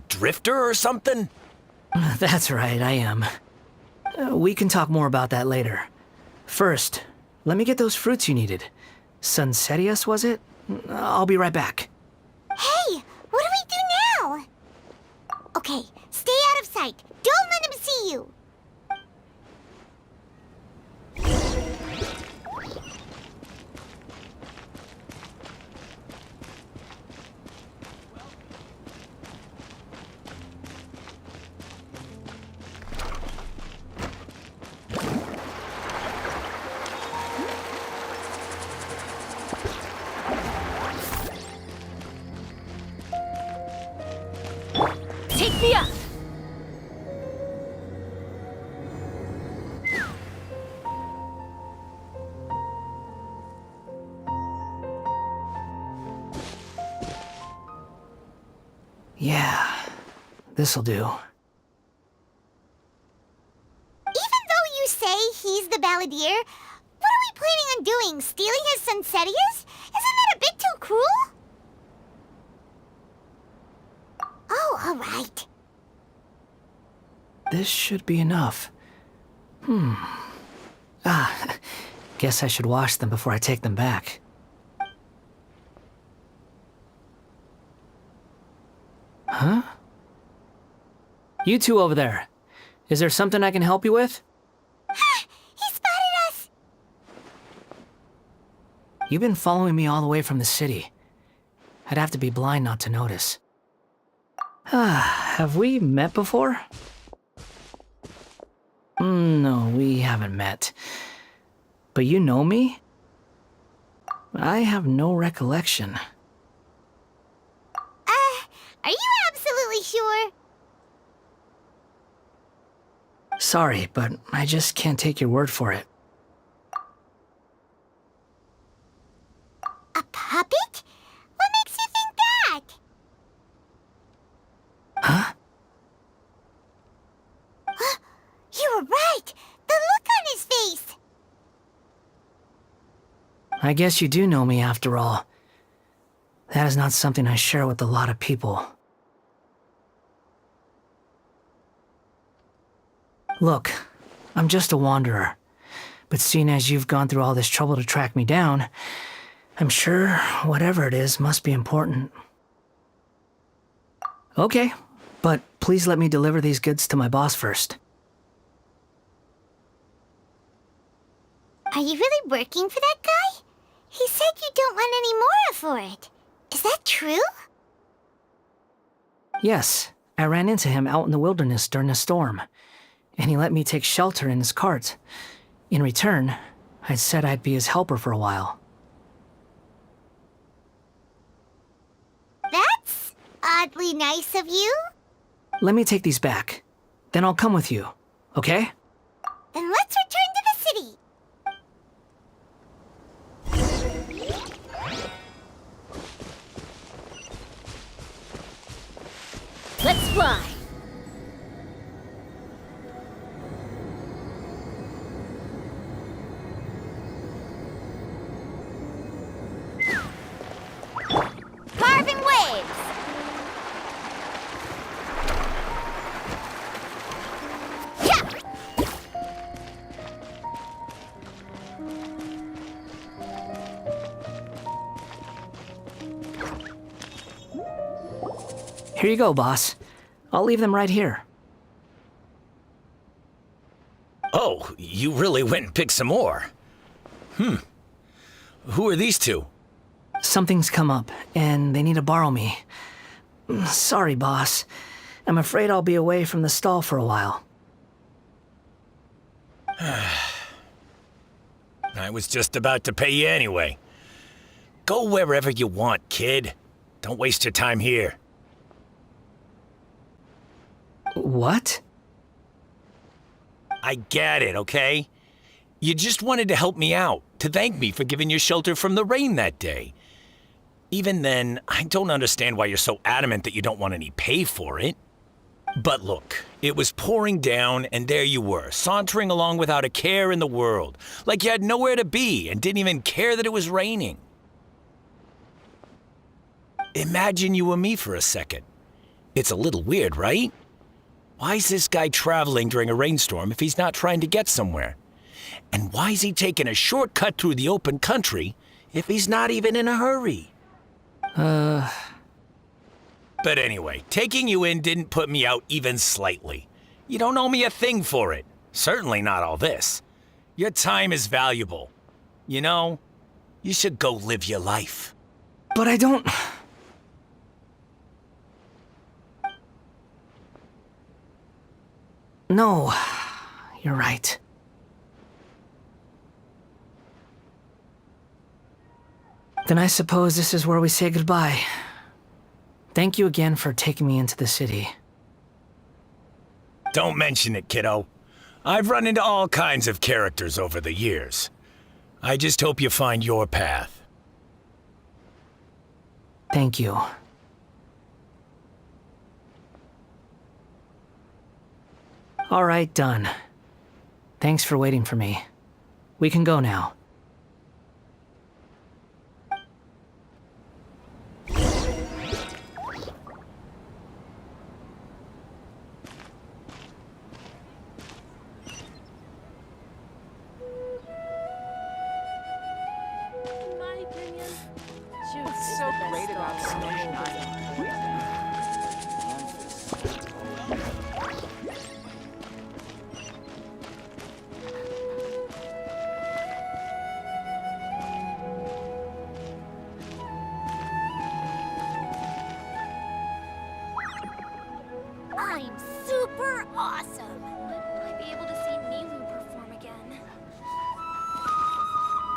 Speaker 16: drifter or something?
Speaker 4: That's right, I am. We can talk more about that later. First, let me get those fruits you needed. Sunsetius, was it? I'll be right back.
Speaker 3: Hey, what do we do now? Okay, stay out of sight. Don't let him see you.
Speaker 13: Take me up!
Speaker 4: Yeah, this'll do.
Speaker 3: Even though you say he's the balladeer, what are we planning on doing? Stealing his Sunsetius? Isn't that a bit too cruel? Oh, all right.
Speaker 4: This should be enough. Guess I should wash them before I take them back. Huh? You two over there. Is there something I can help you with?
Speaker 3: He spotted us!
Speaker 4: You've been following me all the way from the city. I'd have to be blind not to notice. Have we met before? No, we haven't met. But you know me? I have no recollection.
Speaker 3: Are you absolutely sure?
Speaker 4: Sorry, but I just can't take your word for it.
Speaker 3: A puppet? What makes you think that?
Speaker 4: Huh?
Speaker 3: You were right! The look on his face!
Speaker 4: I guess you do know me after all. That is not something I share with a lot of people. Look, I'm just a wanderer. But seeing as you've gone through all this trouble to track me down, I'm sure whatever it is must be important. Okay, but please let me deliver these goods to my boss first.
Speaker 3: Are you really working for that guy? He said you don't want any more for it. Is that true?
Speaker 4: Yes, I ran into him out in the wilderness during a storm, and he let me take shelter in his cart. In return, I said I'd be his helper for a while.
Speaker 3: That's oddly nice of you.
Speaker 4: Let me take these back. Then I'll come with you, okay?
Speaker 3: Then let's return to the city.
Speaker 13: Let's fly!
Speaker 3: Carving waves! Yeah!
Speaker 4: Here you go, boss. I'll leave them right here.
Speaker 16: Oh, you really went and picked some more. Who are these two?
Speaker 4: Something's come up, and they need to borrow me. Sorry, boss. I'm afraid I'll be away from the stall for a while.
Speaker 16: I was just about to pay you anyway. Go wherever you want, kid. Don't waste your time here.
Speaker 4: What?
Speaker 16: I get it, okay? You just wanted to help me out, to thank me for giving you shelter from the rain that day. Even then, I don't understand why you're so adamant that you don't want any pay for it. But look, it was pouring down, and there you were, sauntering along without a care in the world, like you had nowhere to be and didn't even care that it was raining. Imagine you were me for a second. It's a little weird, right? Why is this guy traveling during a rainstorm if he's not trying to get somewhere? And why is he taking a shortcut through the open country if he's not even in a hurry? But anyway, taking you in didn't put me out even slightly. You don't owe me a thing for it. Certainly not all this. Your time is valuable. You know, you should go live your life.
Speaker 4: But I don't... No, you're right. Then I suppose this is where we say goodbye. Thank you again for taking me into the city.
Speaker 16: Don't mention it, kiddo. I've run into all kinds of characters over the years. I just hope you find your path.
Speaker 4: Thank you. All right, done. Thanks for waiting for me. We can go now.
Speaker 15: What's so great about Snow's